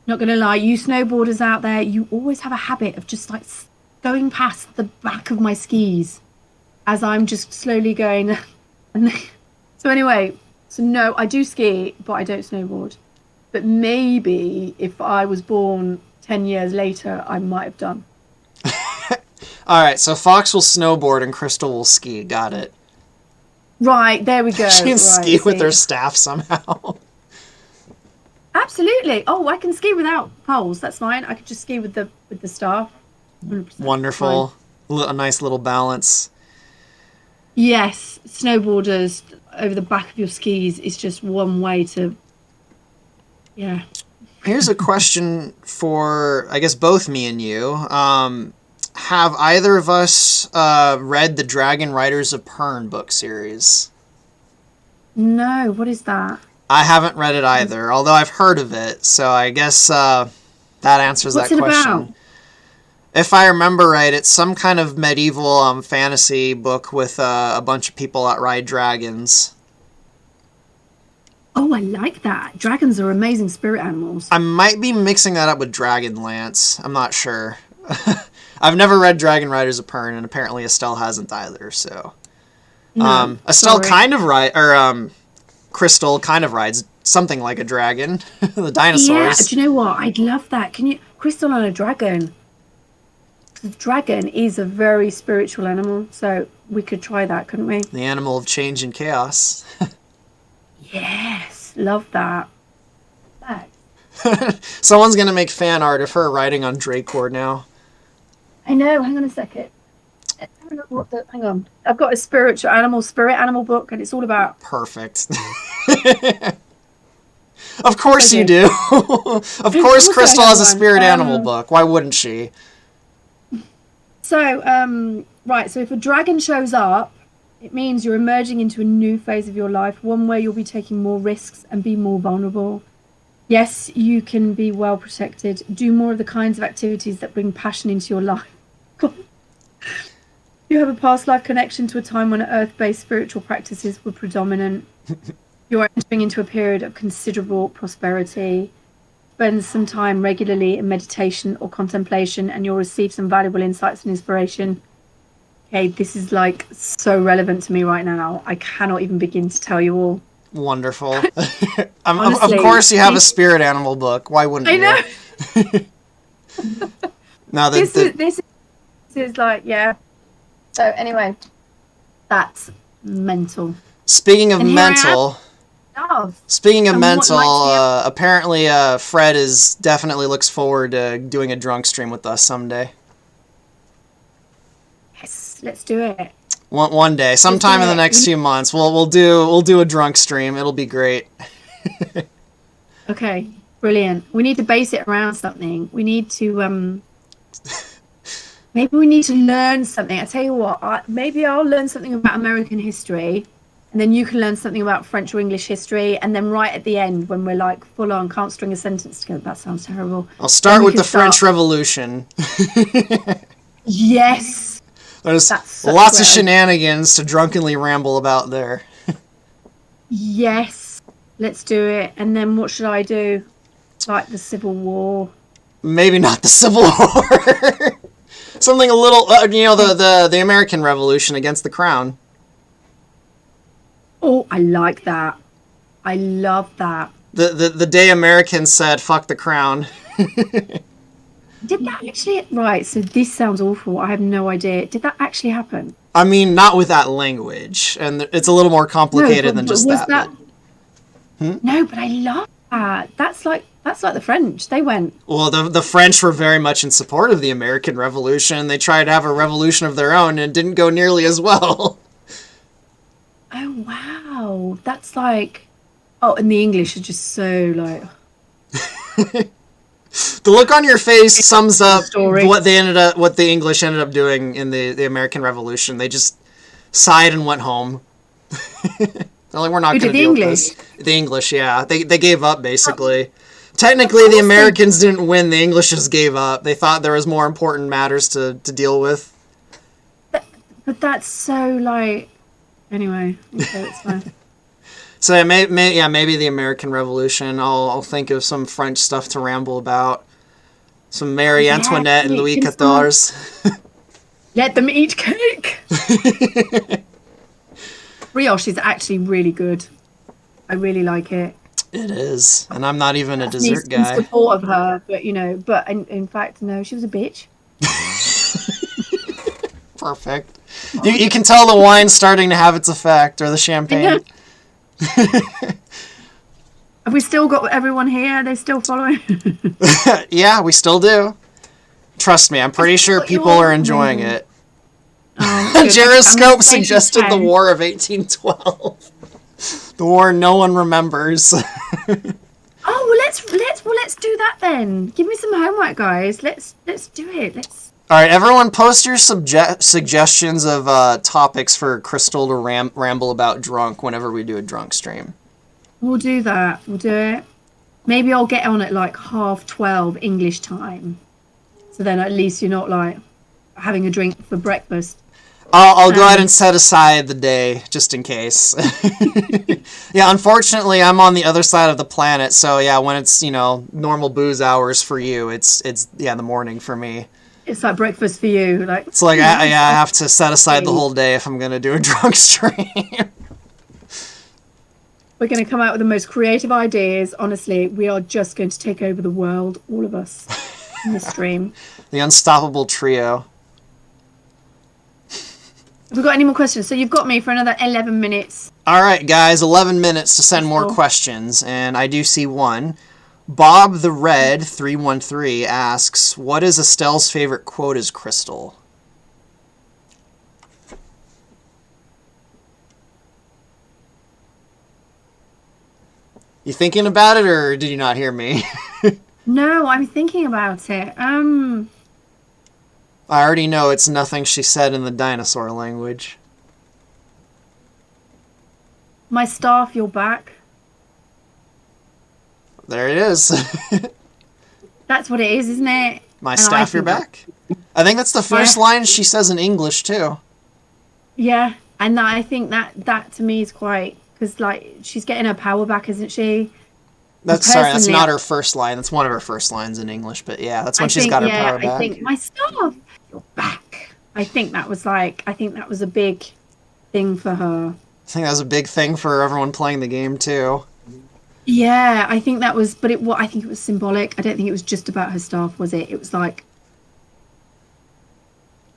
not going to lie, you snowboarders out there, you always have a habit of just like going past the back of my skis as I'm just slowly going. So anyway, so no, I do ski, but I don't snowboard. But maybe if I was born 10 years later, I might have done. Alright, so Fox will snowboard and Krystal will ski. Got it. Right, there we go. She can ski with her staff somehow. Absolutely. Oh, I can ski without poles. That's fine. I could just ski with the staff. 100% Wonderful. fine. A nice little balance. Yes, snowboarders over the back of your skis is just one way to... Yeah. Here's a question for, I guess, both me and you. Have either of us read the Dragon Riders of Pern book series? No, what is that? I haven't read it either, although I've heard of it, so I guess that answers What's that question. What's it about? If I remember right, it's some kind of medieval fantasy book with a bunch of people that ride dragons. Oh, I like that. Dragons are amazing spirit animals. I might be mixing that up with Dragonlance. I'm not sure. I've never read Dragon Riders of Pern, and apparently Estelle hasn't either, so... No, Estelle sorry. kind of Krystal kind of rides something like a dragon. The dinosaurs. Yeah, do you know what? I'd love that. Can you... Krystal on a dragon. The dragon is a very spiritual animal, so we could try that, couldn't we? The animal of change and chaos. Yes, love that. Thanks. Someone's going to make fan art of her riding on Dracor now. I know, hang on a second. Hang on. I've got a spirit animal book, and it's all about... Perfect. Of course you do. Of course Krystal has a spirit animal book. Why wouldn't she? So, right, so if a dragon shows up, it means you're emerging into a new phase of your life, one where you'll be taking more risks and be more vulnerable. Yes, you can be well protected. Do more of the kinds of activities that bring passion into your life. You have a past life connection to a time when earth-based spiritual practices were predominant. You're entering into a period of considerable prosperity. spend some time regularly in meditation or contemplation, and you'll receive some valuable insights and inspiration. Okay, this is like so relevant to me right now. I cannot even begin to tell you all. Wonderful. Honestly, of course you have a spirit animal book. Why wouldn't you? I know. Now This is like, yeah. So anyway, that's mental. Speaking of mental, Oh, apparently Fred definitely looks forward to doing a drunk stream with us someday. yes, let's do it. One day, sometime in the next few months, we'll do a drunk stream. It'll be great. Okay, brilliant. We need to base it around something. We need to maybe we need to learn something. I tell you what, maybe I'll learn something about American history, and then you can learn something about French or English history, and then right at the end, when we're like full on, can't string a sentence together. That sounds terrible. I'll start with the French Revolution. Yes. There's lots of shenanigans to drunkenly ramble about there. Yes. Let's do it. And then what should I do? Like the Civil War? Maybe not the Civil War. Something a little, the American Revolution against the Crown. Oh, I like that. I love that. The day Americans said, fuck the Crown. Did that actually... Right, so this sounds awful. I have no idea. Did that actually happen? I mean, not with that language. And it's a little more complicated than just that. No, but I love that. That's like the French. They went... Well, the French were very much in support of the American Revolution. They tried to have a revolution of their own, and it didn't go nearly as well. Oh, wow. That's like... Oh, and the English are just so, like... The look on your face sums up what the English ended up doing in the American Revolution. They just sighed and went home. They're like, we're not going to deal with this. The English, yeah. They gave up, basically. Technically, the Americans didn't win. The English just gave up. They thought there was more important matters to deal with. But that's so, like... Anyway, okay, it's fine. So maybe the American Revolution. I'll think of some French stuff to ramble about. Some Marie Antoinette and Louis XIV. Let them eat cake. Brioche is actually really good. I really like it. It is, and I'm not even a dessert guy. Support of her, but but in fact, no, she was a bitch. Perfect. You can tell the wine's starting to have its effect, or the champagne. Have we still got everyone here? Are they still following? Yeah, we still do. Trust me, I'm pretty sure people are enjoying it. Gyroscope suggested the War of 1812. The war no one remembers. Oh, let's do that then. Give me some homework, guys. Let's do it. All right, everyone, post your suggestions of topics for Krystal to ramble about drunk whenever we do a drunk stream. We'll do that. We'll do it. Maybe I'll get on at like 12:30 English time. So then at least you're not like having a drink for breakfast. I'll go ahead and set aside the day just in case. Yeah, unfortunately, I'm on the other side of the planet, so yeah, when it's normal booze hours for you, it's the morning for me. It's like breakfast for you. Like it's like I have to set aside the whole day if I'm gonna do a drunk stream. We're going to come out with the most creative ideas. Honestly, we are just going to take over the world, all of us, in the stream. The unstoppable trio. Have we got any more questions? So you've got me for another 11 minutes. All right, guys, 11 minutes to send more questions, and I do see one. Bob the Red 313 asks, "What is Estelle's favorite quote as Krystal?" You thinking about it, or did you not hear me? No, I'm thinking about it. I already know it's nothing she said in the dinosaur language. My staff, your back. There it is. That's what it is, isn't it? My staff, your back? I think that's the first line she says in English, too. Yeah, and I think that to me is quite... Because, like, she's getting her power back, isn't she? That's sorry, that's not her first line. That's one of her first lines in English, but yeah, that's when she's got her power back. I think my staff, you're back. I think that was a big thing for her. I think that was a big thing for everyone playing the game too. Yeah, I think that was, I think it was symbolic. I don't think it was just about her staff, was it? It was like.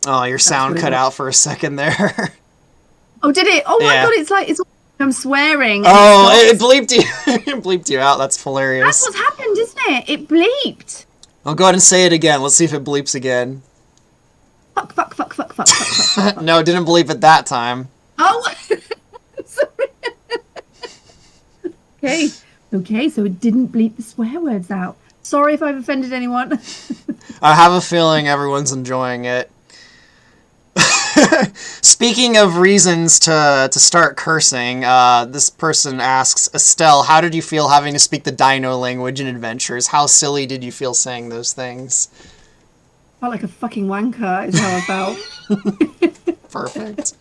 Oh, your sound cut out for a second there. Oh, did it? Oh my God! It's. I'm swearing. Oh, it bleeped you. It bleeped you out. That's hilarious. That's what's happened, isn't it? It bleeped. I'll go ahead and say it again. Let's see if it bleeps again. Fuck. No, it didn't bleep it that time. Oh. Sorry. Okay, so it didn't bleep the swear words out. Sorry if I've offended anyone. I have a feeling everyone's enjoying it. Speaking of reasons to start cursing, this person asks, Estelle, how did you feel having to speak the dino language in adventures? How silly did you feel saying those things? I felt like a fucking wanker is how I felt. Perfect.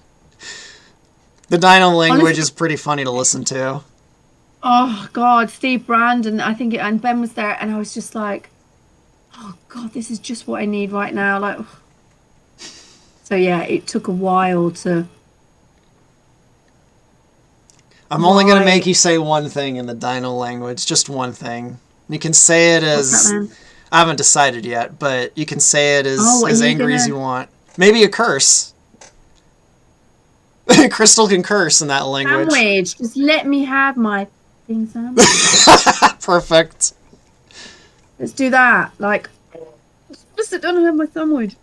The dino language is pretty funny to listen to. Oh God, Steve Brand and Ben was there, and I was just like, oh God, this is just what I need right now. Like, so yeah, it took a while to. I'm only going to make you say one thing in the dino language, just one thing. You can say it as... I haven't decided yet, but you can say it as angry as you want. Maybe a curse. Krystal can curse in that language. Sandwich. Just let me have my thing sandwich. Perfect. Let's do that. Like, just sit down and have my sandwich.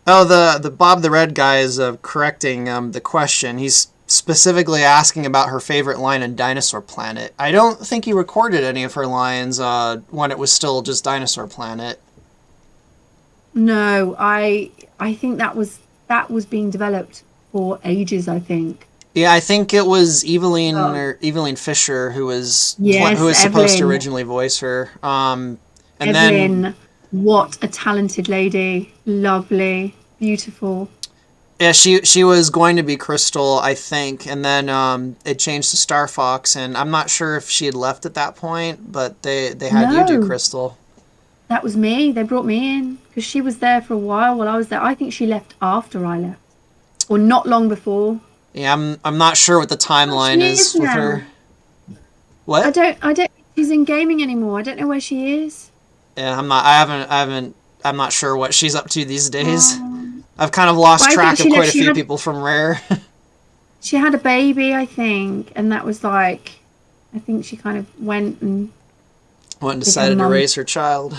Oh, the Bob the Red guy is correcting the question. He's specifically asking about her favorite line in Dinosaur Planet. I don't think he recorded any of her lines when it was still just Dinosaur Planet. No, I think that was being developed for ages, I think. Yeah, I think it was Evelyn Fisher who was supposed to originally voice her. And Evelyn, then what a talented lady. Lovely, beautiful. Yeah, she was going to be Krystal, I think, and then it changed to Star Fox, and I'm not sure if she had left at that point, but they had you do Krystal. That was me. They brought me in because she was there for a while while I was there. I think she left after I left, or not long before. Yeah, I'm not sure what the timeline is with her. What? I don't think she's in gaming anymore. I don't know where she is. Yeah, I'm not sure what she's up to these days. I've kind of lost track of quite a few people from Rare. She had a baby, I think, and that was like, I think she kind of went and decided to raise her child.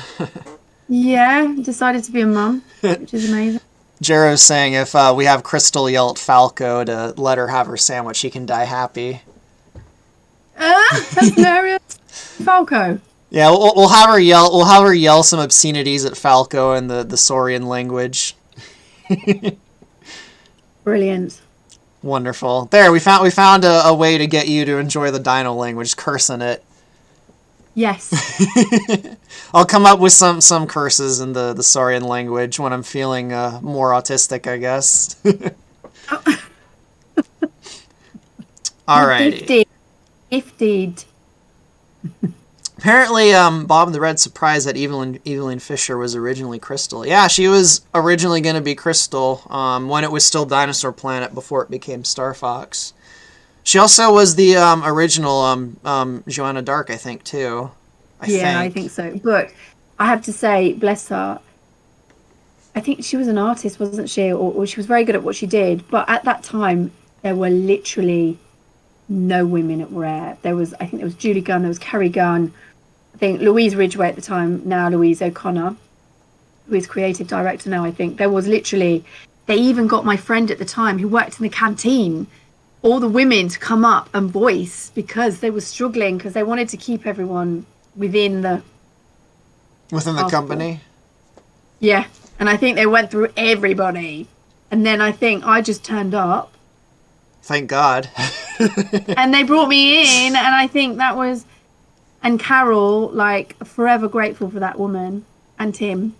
Yeah, decided to be a mum, which is amazing. Jero's saying if we have Krystal yell at Falco to let her have her sandwich, she can die happy. That's hilarious. Falco. Yeah, we'll have her yell. We'll have her yell some obscenities at Falco in the Saurian language. Brilliant. Wonderful. There, we found a way to get you to enjoy the dino language, cursing it. Yes. I'll come up with some curses in the Saurian language when I'm feeling more autistic, I guess. Alrighty. Gifted. Apparently, Bob the Red surprised that Evelyn Fisher was originally Krystal. Yeah, she was originally going to be Krystal when it was still Dinosaur Planet before it became Star Fox. She also was the original Joanna Dark, I think, too. I think so. But I have to say, bless her, I think she was an artist, wasn't she? Or she was very good at what she did. But at that time, there were literally no women at Rare. I think there was Julie Gunn, there was Kerry Gunn, I think Louise Ridgway at the time, now Louise O'Connor, who is creative director now, I think. There was literally, they even got my friend at the time who worked in the canteen, all the women to come up and voice because they were struggling because they wanted to keep everyone within the company. Yeah, and I think they went through everybody. And then I think I just turned up. Thank God. And they brought me in, and I think that was... And Carol, like, forever grateful for that woman. And Tim.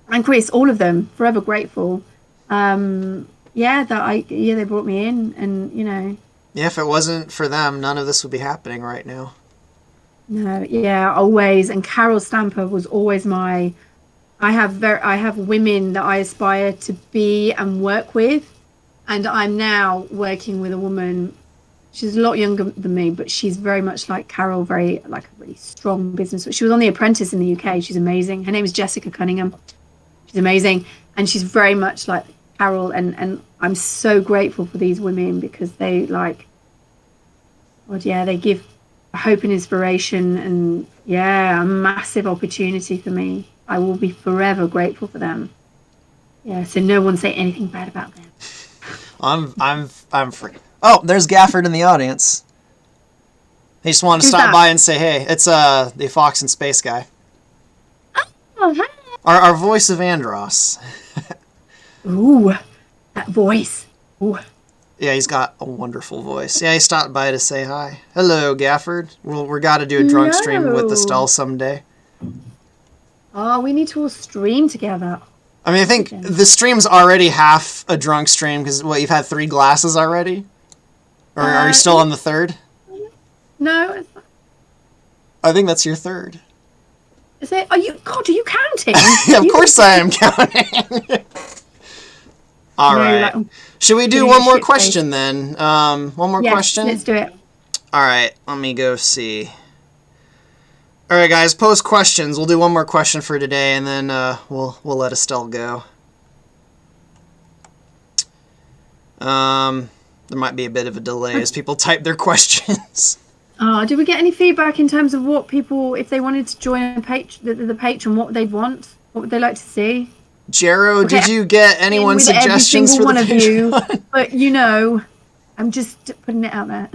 And Chris, all of them, forever grateful. They brought me in, and, you know... Yeah, if it wasn't for them, none of this would be happening right now. No, yeah, always. And Carol Stamper was always my. I have women that I aspire to be and work with, and I'm now working with a woman. She's a lot younger than me, but she's very much like Carol, very like a really strong business. She was on The Apprentice in the UK. She's amazing. Her name is Jessica Cunningham. She's amazing, and she's very much like Carol. And I'm so grateful for these women because they like, God, yeah, they give hope and inspiration, and yeah, a massive opportunity for me. I will be forever grateful for them. Yeah, so no one say anything bad about them. I'm free. Oh, there's Gafford in the audience. He just wanted to stop by and say hey. It's the Fox in Space guy. Oh, hi. Our voice of Andros. Ooh, that voice. Ooh. Yeah, he's got a wonderful voice. Yeah, he stopped by to say hi. Hello, Gafford. We're got to do a drunk stream with Estelle someday. Oh, we need to all stream together. I mean, I think the stream's already half a drunk stream because, what, you've had 3 glasses already? Or are you still on the 3rd? No. I think that's your 3rd. Is it? Are you counting? Yeah, of course I am counting. All right. Like, should we do one more question then? One more question? Let's do it. All right, let me go see. All right, guys, post questions. We'll do one more question for today, and then we'll let Estelle go. There might be a bit of a delay as people type their questions. Did we get any feedback in terms of what people, if they wanted to join the Patron, what they'd want? What would they like to see? Jero, did you get anyone's suggestions for the Patreon? One of you, but you know, I'm just putting it out there.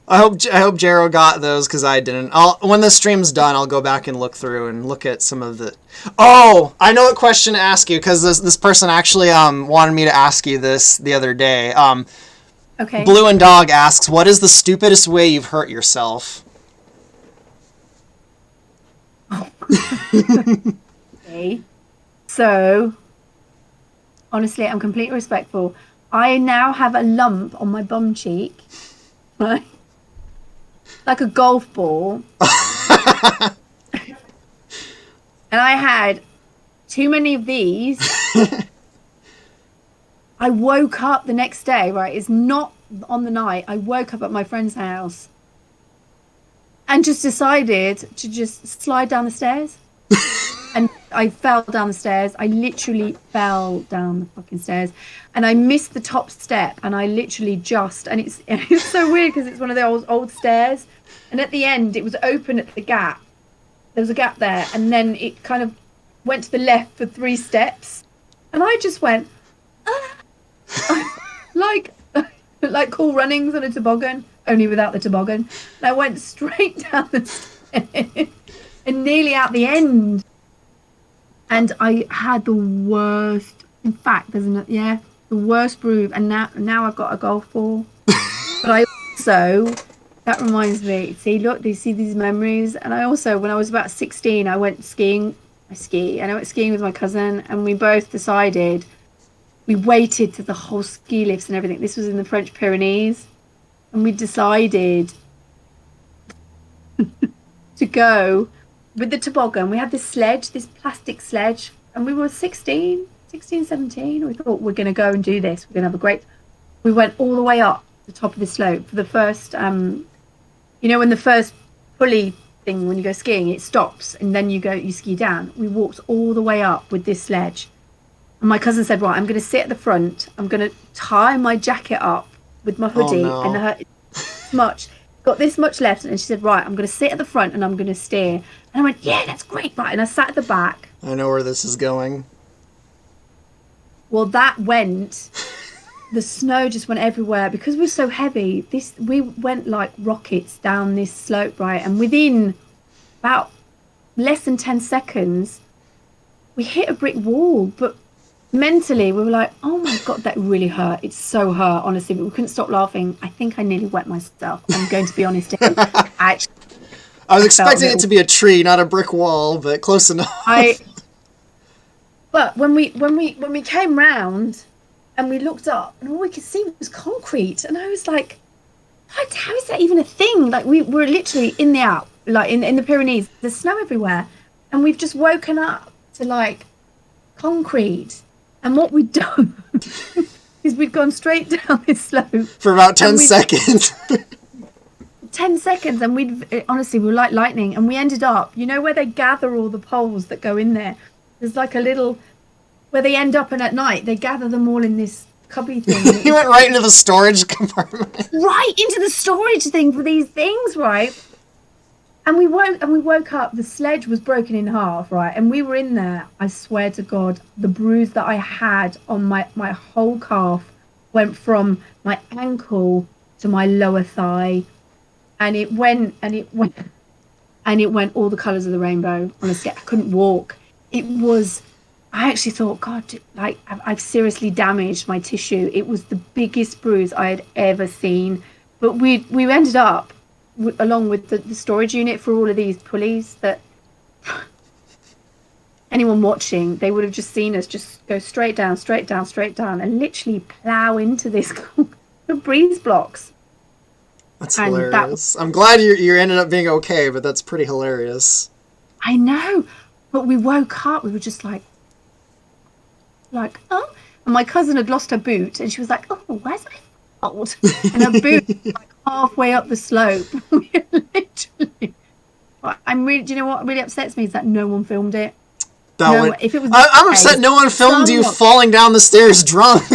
I hope Jero got those because I didn't. When the stream's done, I'll go back and look through and look at some of the. Oh, I know what question to ask you because this person actually wanted me to ask you this the other day. Okay. Blue and Dog asks, "What is the stupidest way you've hurt yourself?" Okay. So, honestly, I'm completely respectful. I now have a lump on my bum cheek, right? Like a golf ball. And I had too many of these. I woke up the next day, right? It's not on the night. I woke up at my friend's house and just decided to just slide down the stairs. And I fell down the stairs. I literally fell down the fucking stairs. And I missed the top step. And I literally just... And it's so weird because it's one of the old stairs. And at the end, it was open at the gap. There was a gap there. And then it kind of went to the left for 3 steps. And I just went... like Cool Runnings on a toboggan. Only without the toboggan. And I went straight down the stairs. And nearly out the end. And I had the worst, in fact, the worst bruise. And now I've got a golf ball. But I also, that reminds me, see, look, do you see these memories? And I also, when I was about 16, I went skiing. And I went skiing with my cousin. And we both decided, we waited to the whole ski lifts and everything. This was in the French Pyrenees. And we decided to go with the toboggan. We had this sledge, this plastic sledge, and we were 16, 17. We thought, we're going to go and do this. We're going to have a great... We went all the way up the top of the slope for the first, when the first pulley thing, when you go skiing, it stops and then you ski down. We walked all the way up with this sledge. And my cousin said, right, I'm going to sit at the front. I'm going to tie my jacket up with my hoodie and much. Got this much left, and she said, right, I'm going to sit at the front and I'm going to steer. And I went, yeah, that's great, right. And I sat at the back. I know where this is going. Well, that went, the snow just went everywhere because we're so heavy. We went like rockets down this slope, right. And within about less than 10 seconds, we hit a brick wall. But mentally, we were like, oh my God, that really hurt. It's so hurt, honestly. But we couldn't stop laughing. I think I nearly wet myself. I'm going to be honest. I was expecting it to be a tree, not a brick wall, but close enough. But when we came round and we looked up and all we could see was concrete, and I was like, how is that even a thing? Like we were literally in the Alps, like in the Pyrenees. There's snow everywhere, and we've just woken up to like concrete. And what we'd done is we'd gone straight down this slope for about 10 seconds. 10 seconds, and honestly, we were like lightning, and we ended up, you know, where they gather all the poles that go in there. There's like a little where they end up, and at night they gather them all in this cubby thing. You went right into the storage compartment. Right into the storage thing for these things, right? And we woke up, the sledge was broken in half, right? And we were in there, I swear to God, the bruise that I had on my whole calf went from my ankle to my lower thigh. And it went all the colours of the rainbow. Honestly, I couldn't walk. I actually thought, God, like I've seriously damaged my tissue. It was the biggest bruise I had ever seen. But we ended up, along with the storage unit for all of these pulleys, that anyone watching, they would have just seen us just go straight down, and literally plough into this breeze blocks. That's hilarious. I'm glad you ended up being okay, but that's pretty hilarious. I know, but we woke up, we were just like, oh, and my cousin had lost her boot, and she was like, oh, where's my foot? And her boot was like halfway up the slope. Literally. Do you know what really upsets me is that no one filmed it. If it was, I'm upset no one filmed you falling down the stairs drunk.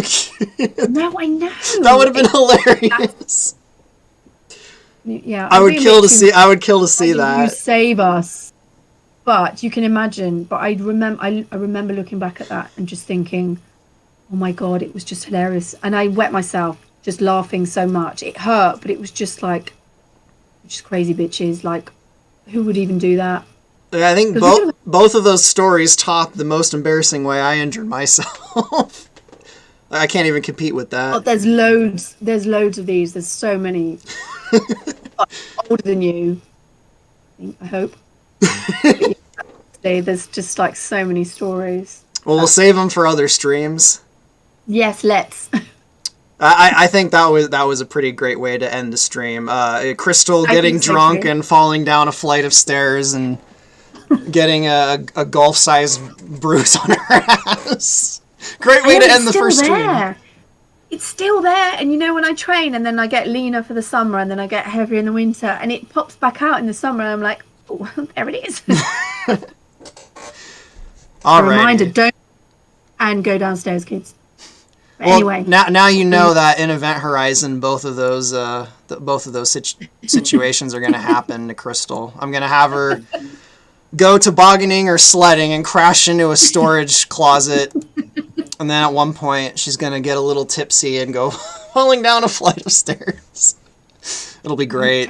No, I know. That would have been hilarious. Yeah, I would kill to see that. You save us. But you can imagine. But I remember looking back at that and just thinking, oh my God, it was just hilarious. And I wet myself just laughing so much. It hurt, but it was just like, just crazy bitches. Like, who would even do that? Yeah, I think both of those stories top the most embarrassing way I injured myself. I can't even compete with that. Oh, there's loads of these. There's so many. Older than you, I hope. There's just like so many stories. Well, we'll save them for other streams. Yes, let's. I think that was a pretty great way to end the stream. Krystal getting drunk and falling down a flight of stairs and getting a golf-sized bruise on her ass. Great way to end the first stream. It's still there, and you know, when I train and then I get leaner for the summer and then I get heavier in the winter and it pops back out in the summer and I'm like, oh, there it is. A reminder, don't and go downstairs, kids. But anyway, now you know that in Event Horizon, both of those situations are going to happen to Krystal. I'm going to have her go tobogganing or sledding and crash into a storage closet. And then at one point, she's going to get a little tipsy and go falling down a flight of stairs. It'll be great.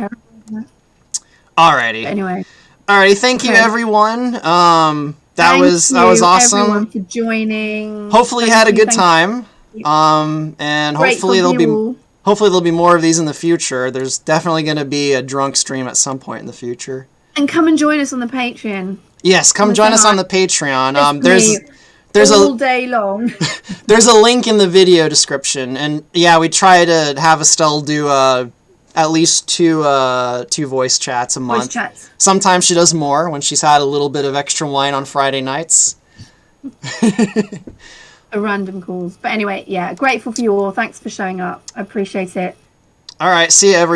Alrighty. Anyway. Alrighty, thank you, everyone. That was awesome. Everyone for joining. Hopefully you had a good time. And hopefully there'll be more of these in the future. There's definitely going to be a drunk stream at some point in the future. And come and join us on the Patreon. Yes, come join us on the Patreon. There's all day long. There's a link in the video description, and yeah, we try to have Estelle do at least two voice chats a month. Voice chats. Sometimes she does more when she's had a little bit of extra wine on Friday nights. Random calls, but anyway, yeah, grateful for you all. Thanks for showing up. I appreciate it. All right, see you, everyone.